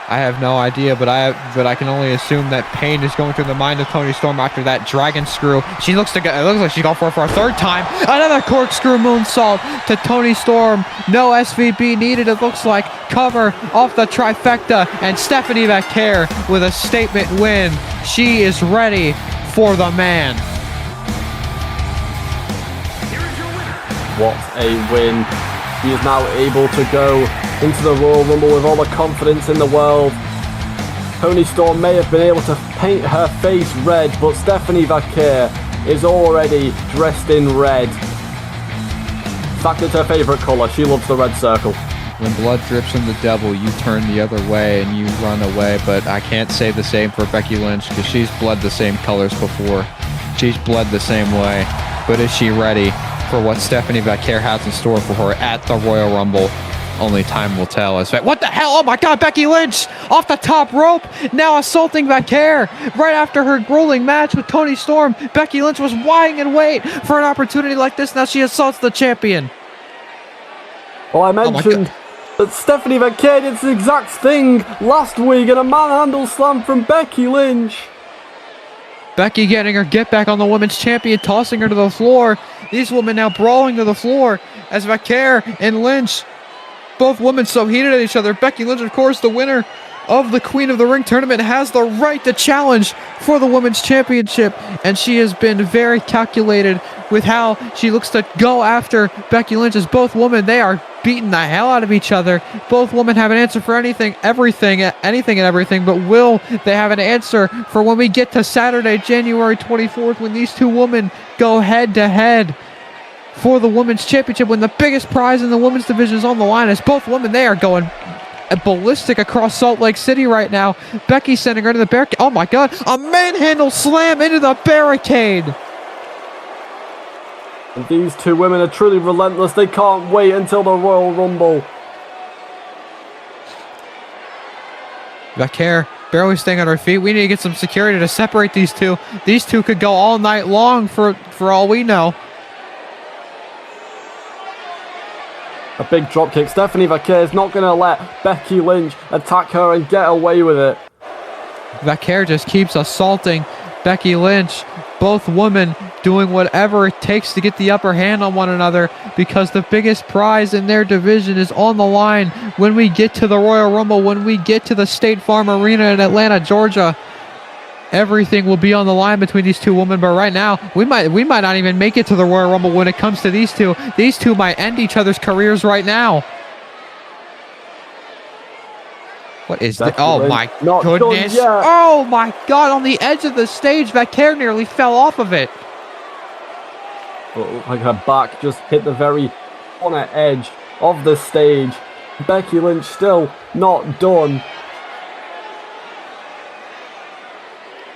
I have no idea, but I can only assume that pain is going through the mind of Toni Storm after that dragon screw. She looks to go. It looks like she's going for it for a 3rd time. Another corkscrew moonsault to Toni Storm. No SVP needed. It looks like cover off the trifecta, and Stephanie Vacquer with a statement win. She is ready for the man. What a win. He is now able to go into the Royal Rumble with all the confidence in the world. Toni Storm may have been able to paint her face red, but Stephanie Vacquer is already dressed in red. In fact, it's her favourite colour. She loves the red circle. When blood drips from the devil, you turn the other way and you run away, but I can't say the same for Becky Lynch because she's bled the same colors before. She's bled the same way, but is she ready for what Stephanie Vacquer has in store for her at the Royal Rumble? Only time will tell. What the hell? Oh my God, Becky Lynch off the top rope, now assaulting Vacquer. Right after her grueling match with Toni Storm, Becky Lynch was lying in wait for an opportunity like this. Now she assaults the champion. Well, I mentioned that Stephanie Vacquer did the exact thing last week in a manhandle slam from Becky Lynch. Becky getting her get back on the women's champion, tossing her to the floor. These women now brawling to the floor as Vacquer and Lynch, both women so heated at each other. Becky Lynch, of course, the winner of the Queen of the Ring tournament, has the right to challenge for the women's championship, and she has been very calculated with how she looks to go after Becky Lynch. As both women, they are beating the hell out of each other. Both women have an answer for anything and everything, but will they have an answer for when we get to Saturday, January 24th, when these two women go head to head for the women's championship, when the biggest prize in the women's division is on the line? As both women, they are going ballistic across Salt Lake City right now. Becky sending her to the barricade. Oh my God, a manhandle slam into the barricade. And these two women are truly relentless. They can't wait until the Royal Rumble. Vacquer barely staying on her feet. We need to get some security to separate these two. These two could go all night long for all we know. A big drop kick. Stephanie Vaquer is not going to let Becky Lynch attack her and get away with it. Vaquer just keeps assaulting Becky Lynch. Both women doing whatever it takes to get the upper hand on one another, because the biggest prize in their division is on the line when we get to the Royal Rumble, when we get to the State Farm Arena in Atlanta, Georgia. Everything will be on the line between these two women, but right now we might not even make it to the Royal Rumble when it comes to these two. These two might end each other's careers right now. What is this? Oh my goodness. Oh my God, on the edge of the stage, Vaquer nearly fell off of it. Like her back just hit the very corner edge of the stage. Becky Lynch still not done.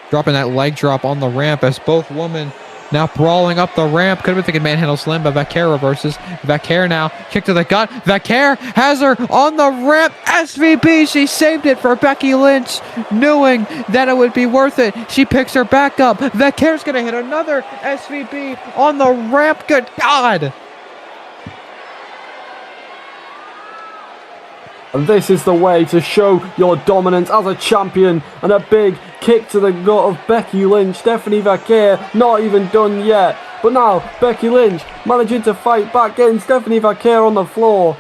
Dropping that leg drop on the ramp as both women now brawling up the ramp. Could have been thinking manhandle slam, but Vaquer reverses. Vaquer now, kick to the gut. Vaquer has her on the ramp. SVP, she saved it for Becky Lynch, knowing that it would be worth it. She picks her back up. Vaquer's going to hit another SVP on the ramp. Good God. And this is the way to show your dominance as a champion. And a big kick to the gut of Becky Lynch. Stephanie Vaquer not even done yet. But now Becky Lynch managing to fight back, getting Stephanie Vaquer on the floor.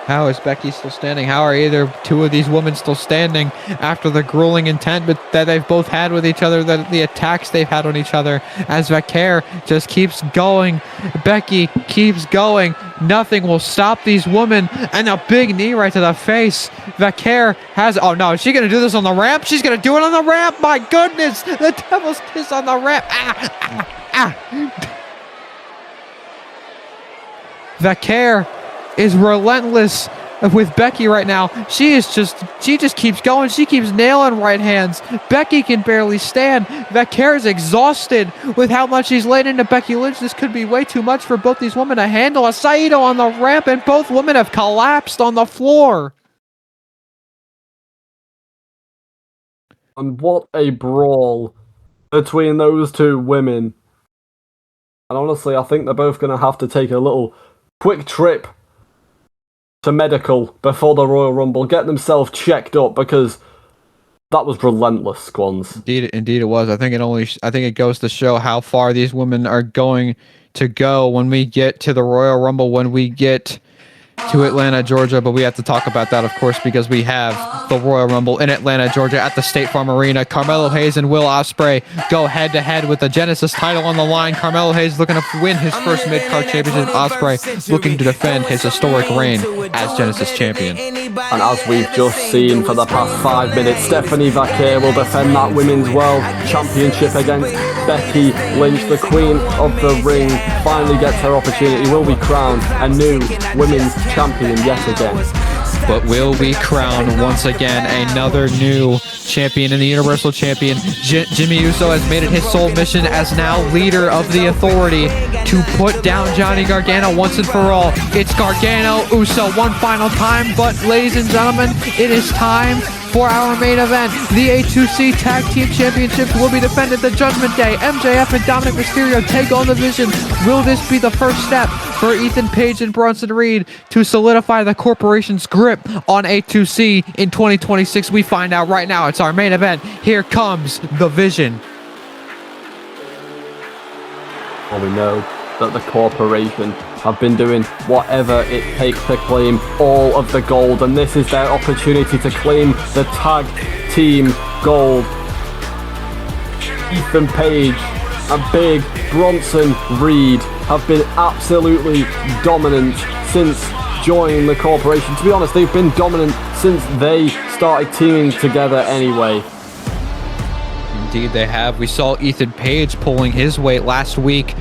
How is Becky still standing? How are either two of these women still standing after the grueling intent that they've both had with each other, the attacks they've had on each other, as Vaquer just keeps going. Becky keeps going. Nothing will stop these women. And a big knee right to the face. Vaquer has... Oh, no. Is she going to do this on the ramp? She's going to do it on the ramp. My goodness. The devil's kiss on the ramp. Vaquer is relentless with Becky right now. She just keeps going. She keeps nailing right hands. Becky can barely stand. Vaquer is exhausted with how much he's laid into Becky Lynch. This could be way too much for both these women to handle. A Saito on the ramp, and both women have collapsed on the floor. And what a brawl between those two women. And honestly, I think they're both going to have to take a little quick trip to medical before the Royal Rumble, get themselves checked up, because that was relentless, Squans. Indeed it was. I think it goes to show how far these women are going to go when we get to the Royal Rumble, when we get to Atlanta, Georgia. But we have to talk about that, of course, because we have the Royal Rumble in Atlanta, Georgia at the State Farm Arena. Carmelo Hayes and Will Ospreay go head-to-head with the Genesis title on the line. Carmelo Hayes looking to win his first mid-card championship. Ospreay looking to defend his historic reign as Genesis champion. And as we've just seen for the past 5 minutes, Stephanie Vaquer will defend that Women's World Championship against Becky Lynch. The Queen of the Ring finally gets her opportunity. Will we crown a new Women's Champion yet again? But will we crown once again another new champion in the Universal Champion? Jimmy Uso has made it his sole mission as now leader of the Authority to put down Johnny Gargano once and for all. It's Gargano, Uso one final time, but ladies and gentlemen, it is time for our main event. The A2C Tag Team Championships will be defended the Judgment Day. MJF and Dominic Mysterio take on the Vision. Will this be the first step for Ethan Page and Bronson Reed to solidify the corporation's grip on A2C in 2026? We find out right now. It's our main event. Here comes the Vision. Well, we know that the corporation have been doing whatever it takes to claim all of the gold, and this is their opportunity to claim the tag team gold. Ethan Page and Big Bronson Reed have been absolutely dominant since joining the corporation. To be honest, they've been dominant since they started teaming together anyway. Indeed they have. We saw Ethan Page pulling his weight last week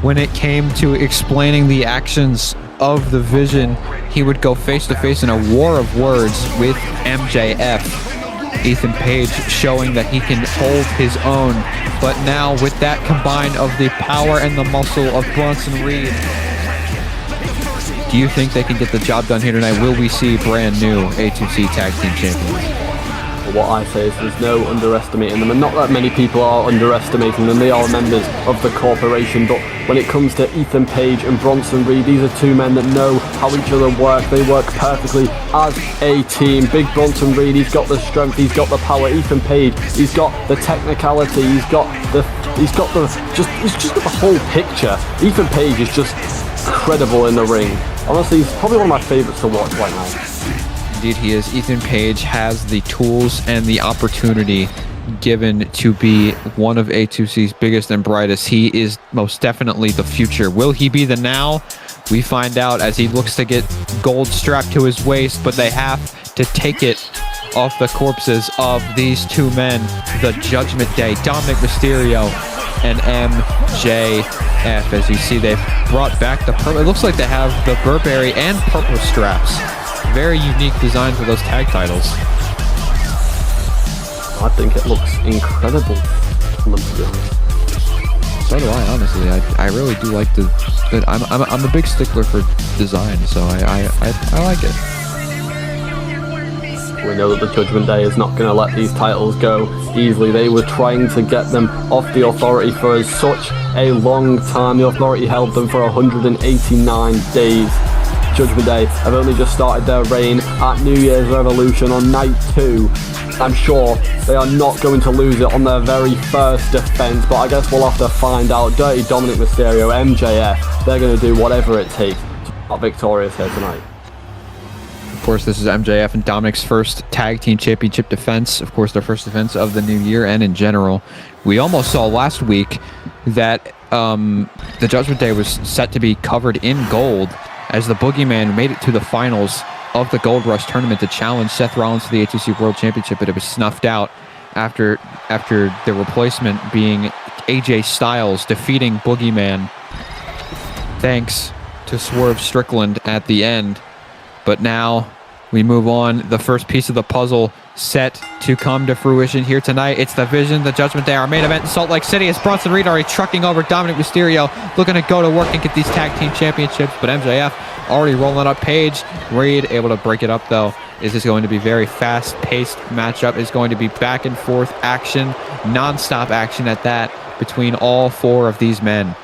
when it came to explaining the actions of the Vision. He would go face to face in a war of words with MJF. Ethan Page showing that he can hold his own, but now with that combined of the power and the muscle of Bronson Reed, do you think they can get the job done here tonight? Will we see brand new A2C Tag Team Champions? But what I say is there's no underestimating them, and not that many people are underestimating them. They are members of the corporation, but when it comes to Ethan Page and Bronson Reed, these are two men that know how each other work. They work perfectly as a team. Big Bronson Reed, he's got the strength, he's got the power. Ethan Page, he's got the technicality, he's just got the whole picture. Ethan Page is just incredible in the ring. Honestly, he's probably one of my favorites to watch right now. Indeed he is. Ethan Page has the tools and the opportunity given to be one of A2C's biggest and brightest. He is most definitely the future. Will he be the now? We find out as he looks to get gold strapped to his waist, but they have to take it off the corpses of these two men, the Judgment Day, Dominic Mysterio and MJF. As you see, they've brought back the purple. It looks like they have the Burberry and purple straps. Very unique design for those tag titles. I think it looks incredible, to be honest. So do I, honestly. I really do like I'm a big stickler for design, so I like it. We know that the Judgment Day is not going to let these titles go easily. They were trying to get them off the Authority for such a long time. The Authority held them for 189 days. Judgment Day have only just started their reign at New Year's Revolution on night 2. I'm sure they are not going to lose it on their very first defense, but I guess we'll have to find out. Dirty Dominic Mysterio, MJF, they're going to do whatever it takes to be victorious here tonight. Of course, this is MJF and Dominic's first tag team championship defense. Of course, their first defense of the new year and in general. We almost saw last week that the Judgment Day was set to be covered in gold as the Boogeyman made it to the finals of the Gold Rush tournament to challenge Seth Rollins to the A2C World Championship, but it was snuffed out after the replacement being AJ Styles defeating Boogeyman thanks to Swerve Strickland at the end. But now we move on. The first piece of the puzzle set to come to fruition here tonight. It's the Vision, the Judgment Day, our main event in Salt Lake City. As Bronson Reed already trucking over Dominic Mysterio, looking to go to work and get these tag team championships. But MJF already rolling up Page. Reed able to break it up though. Is this going to be very fast-paced matchup? Is going to be back and forth action, non-stop action at that between all four of these men.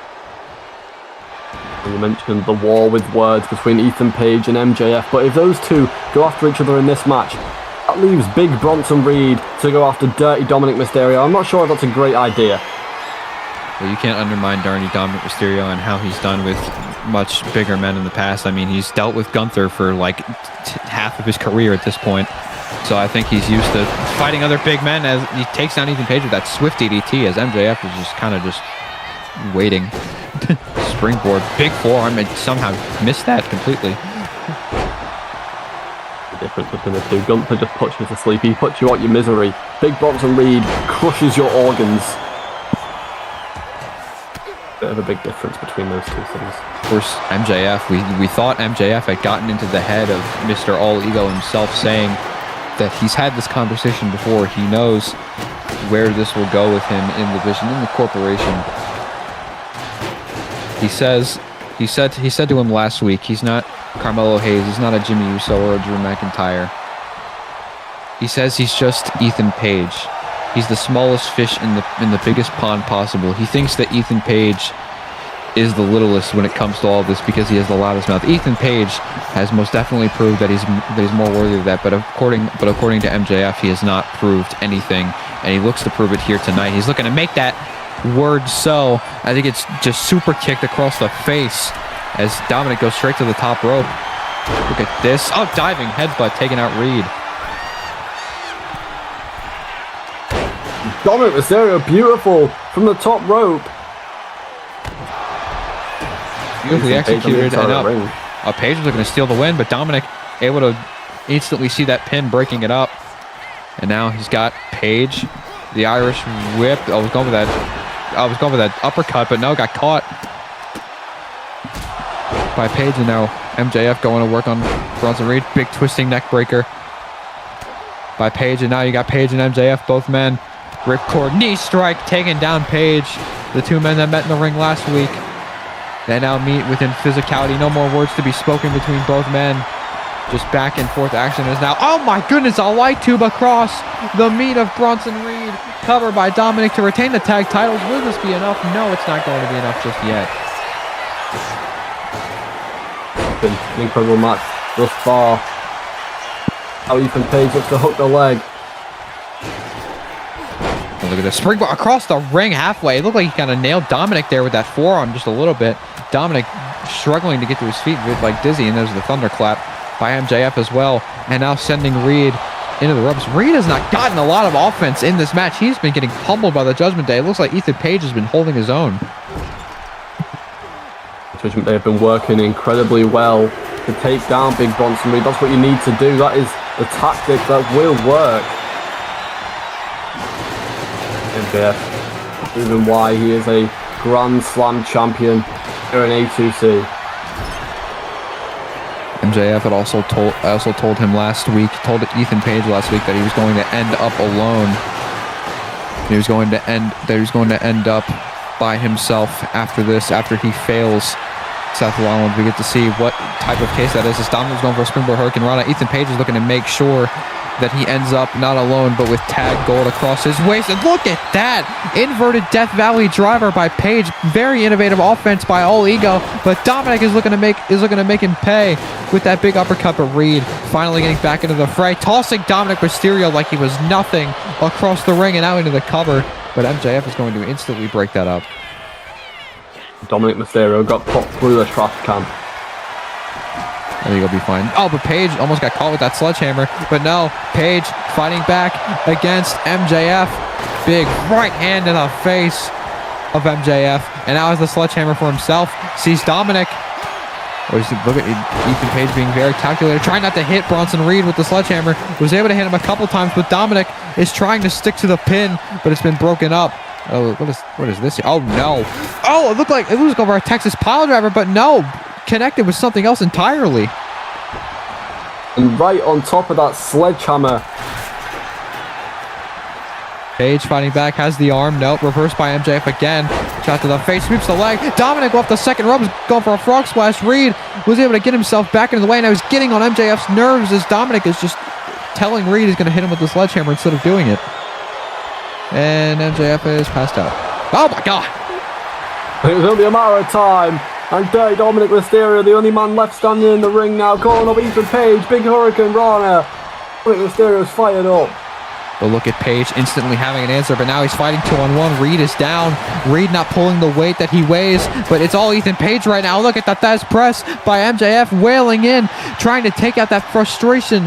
You mentioned the war with words between Ethan Page and MJF, but if those two go after each other in this match, that leaves Big Bronson Reed to go after Dirty Dominic Mysterio. I'm not sure if that's a great idea. Well, you can't undermine Dirty Dominic Mysterio and how he's done with much bigger men in the past. I mean, he's dealt with Gunther for like half of his career at this point. So I think he's used to fighting other big men as he takes down Ethan Page with that swift DDT as MJF is just kind of just waiting. Springboard, big forearm, and somehow missed that completely. The difference between the two. Gunther just puts you to sleep. He puts you out your misery. Big Bronson Reed crushes your organs. Bit of a big difference between those two things. Of course, MJF, we thought MJF had gotten into the head of Mr. All Ego himself, saying that he's had this conversation before. He knows where this will go with him in the Vision, in the corporation. He said to him last week, he's not Carmelo Hayes, he's not a Jimmy Uso or a Drew McIntyre. He says he's just Ethan Page. He's the smallest fish in the biggest pond possible. He thinks that Ethan Page is the littlest when it comes to all this because he has the loudest mouth. Ethan Page has most definitely proved that he's more worthy of that, but according to MJF, he has not proved anything, and he looks to prove it here tonight. He's looking to make that word so. I think it's just super kicked across the face as Dominic goes straight to the top rope. Look at this. Oh, diving headbutt taking out Reed. Dominic Mysterio, beautiful from the top rope. Beautifully executed and up. Page was looking to steal the win, but Dominic able to instantly see that pin breaking it up. And now he's got Page, the Irish whip. I was going with that uppercut, but no, got caught by Page, and now MJF going to work on Bronson Reed. Big twisting neck breaker by Page, and now you got Page and MJF, both men. Ripcord knee strike, taking down Page. The two men that met in the ring last week. They now meet within physicality. No more words to be spoken between both men. Just back and forth action is now. Oh my goodness, a light tube across the meat of Bronson Reed. Covered by Dominic to retain the tag titles. Will this be enough? No, it's not going to be enough just yet. Been an incredible match thus far. How Ethan Page looks to hook the leg. Oh, look at this springboard across the ring halfway. It looked like he kind of nailed Dominic there with that forearm just a little bit. Dominic struggling to get to his feet, like dizzy, and there's the thunderclap by MJF as well. And now sending Reed into the ropes. Reed has not gotten a lot of offense in this match. He's been getting pummeled by the Judgment Day. It looks like Ethan Page has been holding his own. Judgment Day have been working incredibly well to take down Big Bronson Reed. That's what you need to do. That is the tactic that will work. MJF proving why he is a Grand Slam champion here in A2C. MJF had also told him last week, told Ethan Page last week that he was going to end up alone. He was going to end up by himself after this, after he fails Seth Rollins. We get to see what type of case that is. As Dominic's going for a springboard Hurricane Rana, Ethan Page is looking to make sure that he ends up not alone, but with tag gold across his waist. And look at that! Inverted Death Valley driver by Page. Very innovative offense by All Ego, but Dominic is looking to make him pay with that big uppercut. But Reed finally getting back into the fray, tossing Dominic Mysterio like he was nothing across the ring and out into the cover. But MJF is going to instantly break that up. Dominic Mysterio got put through the trash can. I think he'll be fine. Oh, but Page almost got caught with that sledgehammer. But no, Page fighting back against MJF. Big right hand in the face of MJF. And now has the sledgehammer for himself. Sees Dominic. Look at Ethan Page being very calculated. Trying not to hit Bronson Reed with the sledgehammer. Was able to hit him a couple times, but Dominic is trying to stick to the pin, but it's been broken up. Oh, what is this? Oh, no. Oh, it was over a Texas pile driver, but no. Connected with something else entirely. And right on top of that sledgehammer. Page fighting back, has the arm. Nope, reversed by MJF again. Shot to the face, sweeps the leg. Dominic off the second rope, going for a frog splash. Reed was able to get himself back into the way, and I was getting on MJF's nerves as Dominic is just telling Reed he's going to hit him with the sledgehammer instead of doing it. And MJF is passed out. Oh my God! It was only a matter of time. And Dirty Dominic Mysterio, the only man left standing in the ring now, calling up Ethan Page, big Hurricane Rana. Dominic Mysterio's fired up. But look at Page instantly having an answer, but now he's fighting 2-on-1. Reed is down. Reed not pulling the weight that he weighs, but it's all Ethan Page right now. Look at that Thesz press by MJF wailing in, trying to take out that frustration,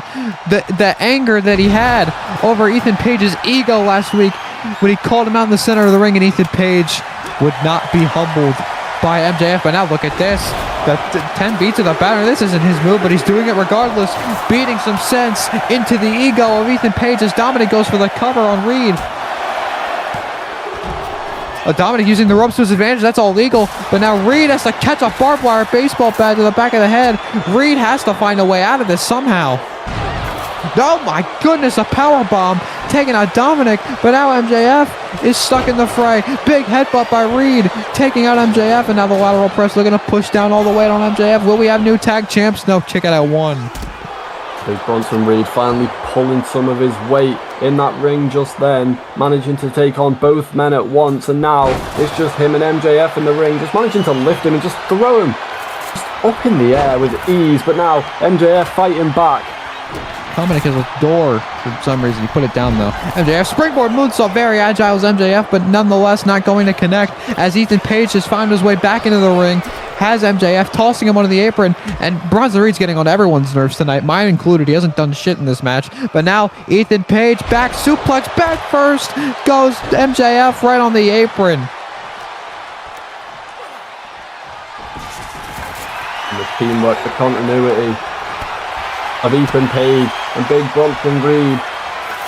the anger that he had over Ethan Page's ego last week when he called him out in the center of the ring, and Ethan Page would not be humbled by MJF. But now look at this. The 10 beats of the batter. This isn't his move, but he's doing it regardless. Beating some sense into the ego of Ethan Page as Dominic goes for the cover on Reed. Dominic using the ropes to his advantage. That's all legal. But now Reed has to catch a barbed wire baseball bat to the back of the head. Reed has to find a way out of this somehow. Oh my goodness, a power bomb taking out Dominic, but now MJF is stuck in the fray. Big headbutt by Reed, taking out MJF, and now the lateral press looking to push down all the weight on MJF. Will we have new tag champs? No, check it out, one. Big Bronson Reed finally pulling some of his weight in that ring just then, managing to take on both men at once, and now it's just him and MJF in the ring, just managing to lift him and just throw him just up in the air with ease, but now MJF fighting back. Dominic has a door for some reason. He put it down though. MJF springboard moonsault, very agile as MJF, but nonetheless not going to connect as Ethan Page has found his way back into the ring. Has MJF tossing him onto the apron, and Bronson Reed's getting on everyone's nerves tonight, mine included. He hasn't done shit in this match, but now Ethan Page back suplex, back first goes MJF right on the apron. And the teamwork, the continuity of Ethan Page and Big Bronson Reed.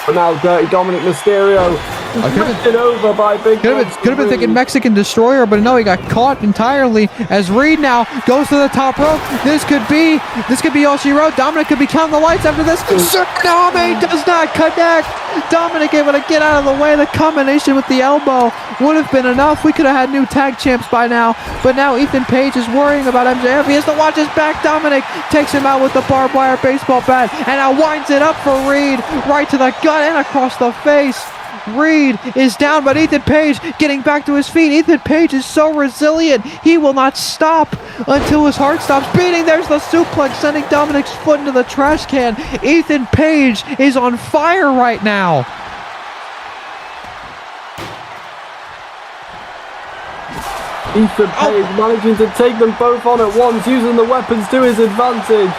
But now Dirty Dominic Mysterio Written over by Big Could have been thinking Mexican Destroyer, but no, he got caught entirely as Reed now goes to the top rope. This could be all she wrote. Dominic could be counting the lights after this. Tsunami does not connect. Dominic able to get out of the way. The combination with the elbow would have been enough. We could have had new tag champs by now, but now Ethan Page is worrying about MJF. He has to watch his back. Dominic takes him out with the barbed wire baseball bat and now winds it up for Reed, right to the gut and across the face. Reed is down, but Ethan Page getting back to his feet. Ethan Page is so resilient. He will not stop until his heart stops beating. There's the suplex, sending Dominic's foot into the trash can. Ethan Page is on fire right now. Ethan Page managing to take them both on at once, using the weapons to his advantage.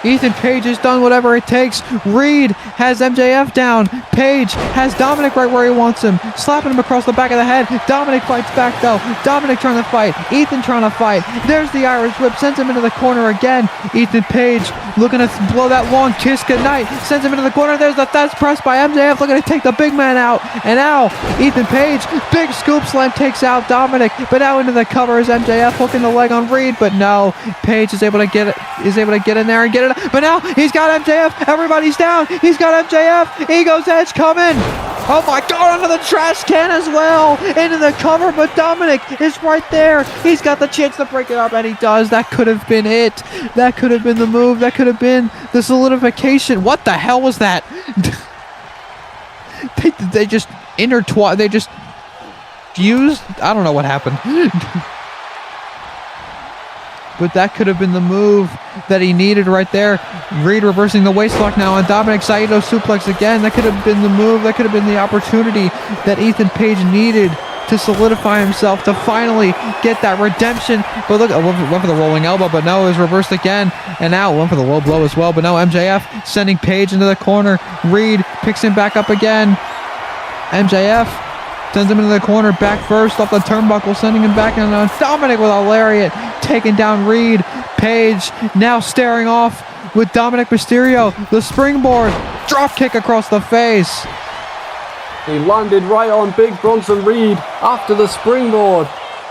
Ethan Page has done whatever it takes. Reed has MJF down. Page has Dominic right where he wants him, slapping him across the back of the head. Dominic fights back though. Dominic trying to fight. Ethan trying to fight. There's the Irish whip, sends him into the corner again. Ethan Page looking to blow that long kiss goodnight, sends him into the corner. There's the Thesz press by MJF, looking to take the big man out. And now Ethan Page, big scoop slam, takes out Dominic, but now into the cover is MJF, hooking the leg on Reed, but no, Page is able to get in there and get it. But now he's got MJF. Everybody's down. He's got MJF. Ego's Edge coming. Oh my God, under the trash can as well. Into the cover, but Dominic is right there. He's got the chance to break it up, and he does. That could have been it. That could have been the move. That could have been the solidification. What the hell was that? They just intertwined. They just fused. I don't know what happened. But that could have been the move that he needed right there. Reed reversing the waistlock now on Dominic. Saito suplex again. That could have been the move. That could have been the opportunity that Ethan Page needed to solidify himself, to finally get that redemption. But look, went for the rolling elbow, but no, it was reversed again. And now went for the low blow as well. But now MJF sending Page into the corner. Reed picks him back up again. MJF sends him into the corner, back first off the turnbuckle, sending him back. And Dominic with a lariat, taking down Reed. Page now staring off with Dominic Mysterio. The springboard, drop kick across the face. He landed right on Big Bronson Reed after the springboard.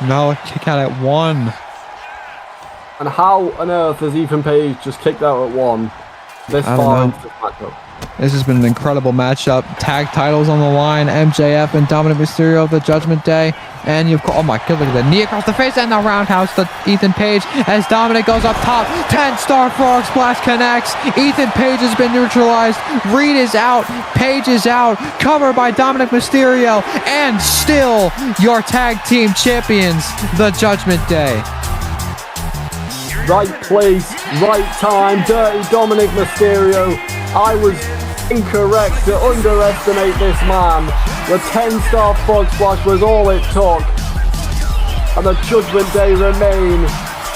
No, a kick out at 1. And how on earth has Ethan Page just kicked out at 1 this far into the matchup? This has been an incredible matchup. Tag titles on the line. MJF and Dominic Mysterio of the Judgment Day. And you've got, oh my God, look at the knee across the face and the roundhouse to Ethan Page as Dominic goes up top. 10-star frog splash connects. Ethan Page has been neutralized. Reed is out. Page is out. Covered by Dominic Mysterio. And still your tag team champions, the Judgment Day. Right place, right time. Dirty Dominic Mysterio. I was incorrect to underestimate this man. The 10-star frog splash was all it took. And the Judgment Day remain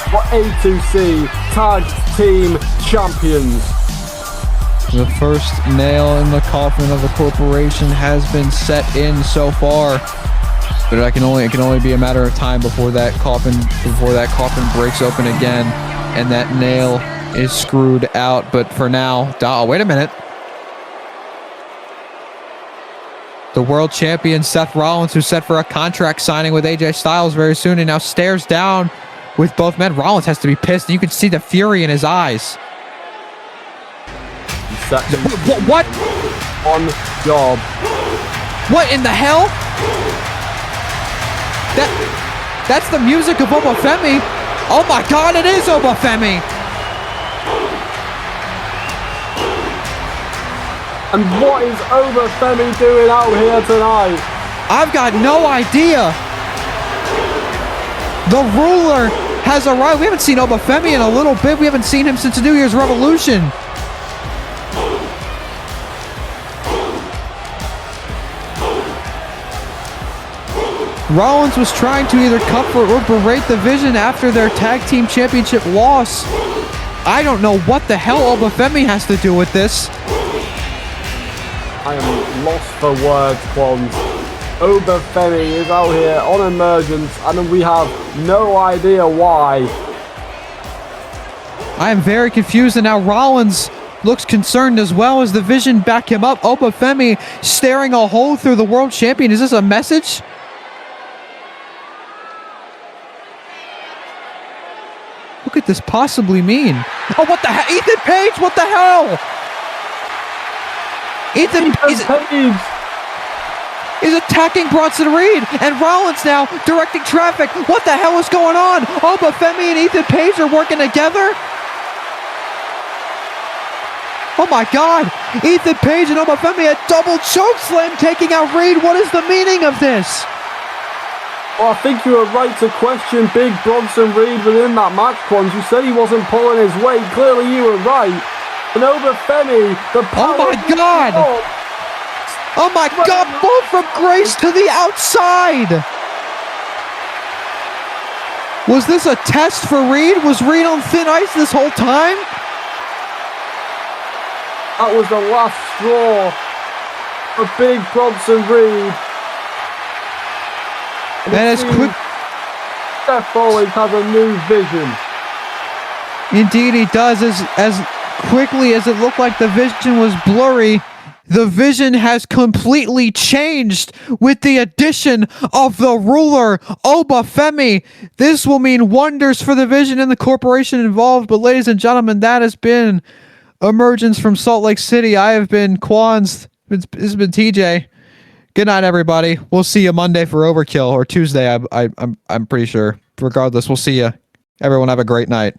for A2C Tag Team Champions. The first nail in the coffin of the corporation has been set in so far. But it can only be a matter of time before that coffin breaks open again and that nail is screwed out. But for now, oh, wait a minute. The world champion Seth Rollins, who's set for a contract signing with AJ Styles very soon, and now stares down with both men. Rollins has to be pissed, and you can see the fury in his eyes. What? On job. What in the hell? That's the music of Obafemi. Oh my God, it is Obafemi. And what is Obafemi doing out here tonight? I've got no idea. The ruler has arrived. We haven't seen Obafemi in a little bit. We haven't seen him since New Year's Revolution. Rollins was trying to either comfort or berate the Vision after their tag team championship loss. I don't know what the hell Obafemi has to do with this. I am lost for words, Quans. Obafemi is out here on Emergence, and we have no idea why. I am very confused, and now Rollins looks concerned as well as the Vision back him up. Obafemi staring a hole through the world champion. Is this a message? What could this possibly mean? Oh, what the hell? Ethan Page, what the hell? Ethan Page is attacking Bronson Reed, and Rollins now directing traffic. What the hell is going on? Obafemi and Ethan Page are working together? Oh my God! Ethan Page and Obafemi a double choke slam taking out Reed. What is the meaning of this? Well, I think you were right to question Big Bronson Reed within that match, Quans. You said he wasn't pulling his weight. Clearly you were right. And Obafemi, the power... Oh my God! Oh my God! Fall from grace to the outside! Was this a test for Reed? Was Reed on thin ice this whole time? That was the last straw for Big Bronson Reed. And as quick... Seth Rollins has a new vision. Indeed he does. As quickly as it looked like the vision was blurry, the vision has completely changed with the addition of the ruler, Obafemi. This will mean wonders for the vision and the corporation involved. But ladies and gentlemen, that has been Emergence from Salt Lake City. I have been Quans. This has been TJ. Good night, everybody. We'll see you Monday for Overkill, or Tuesday. I'm pretty sure. Regardless, we'll see you. Everyone have a great night.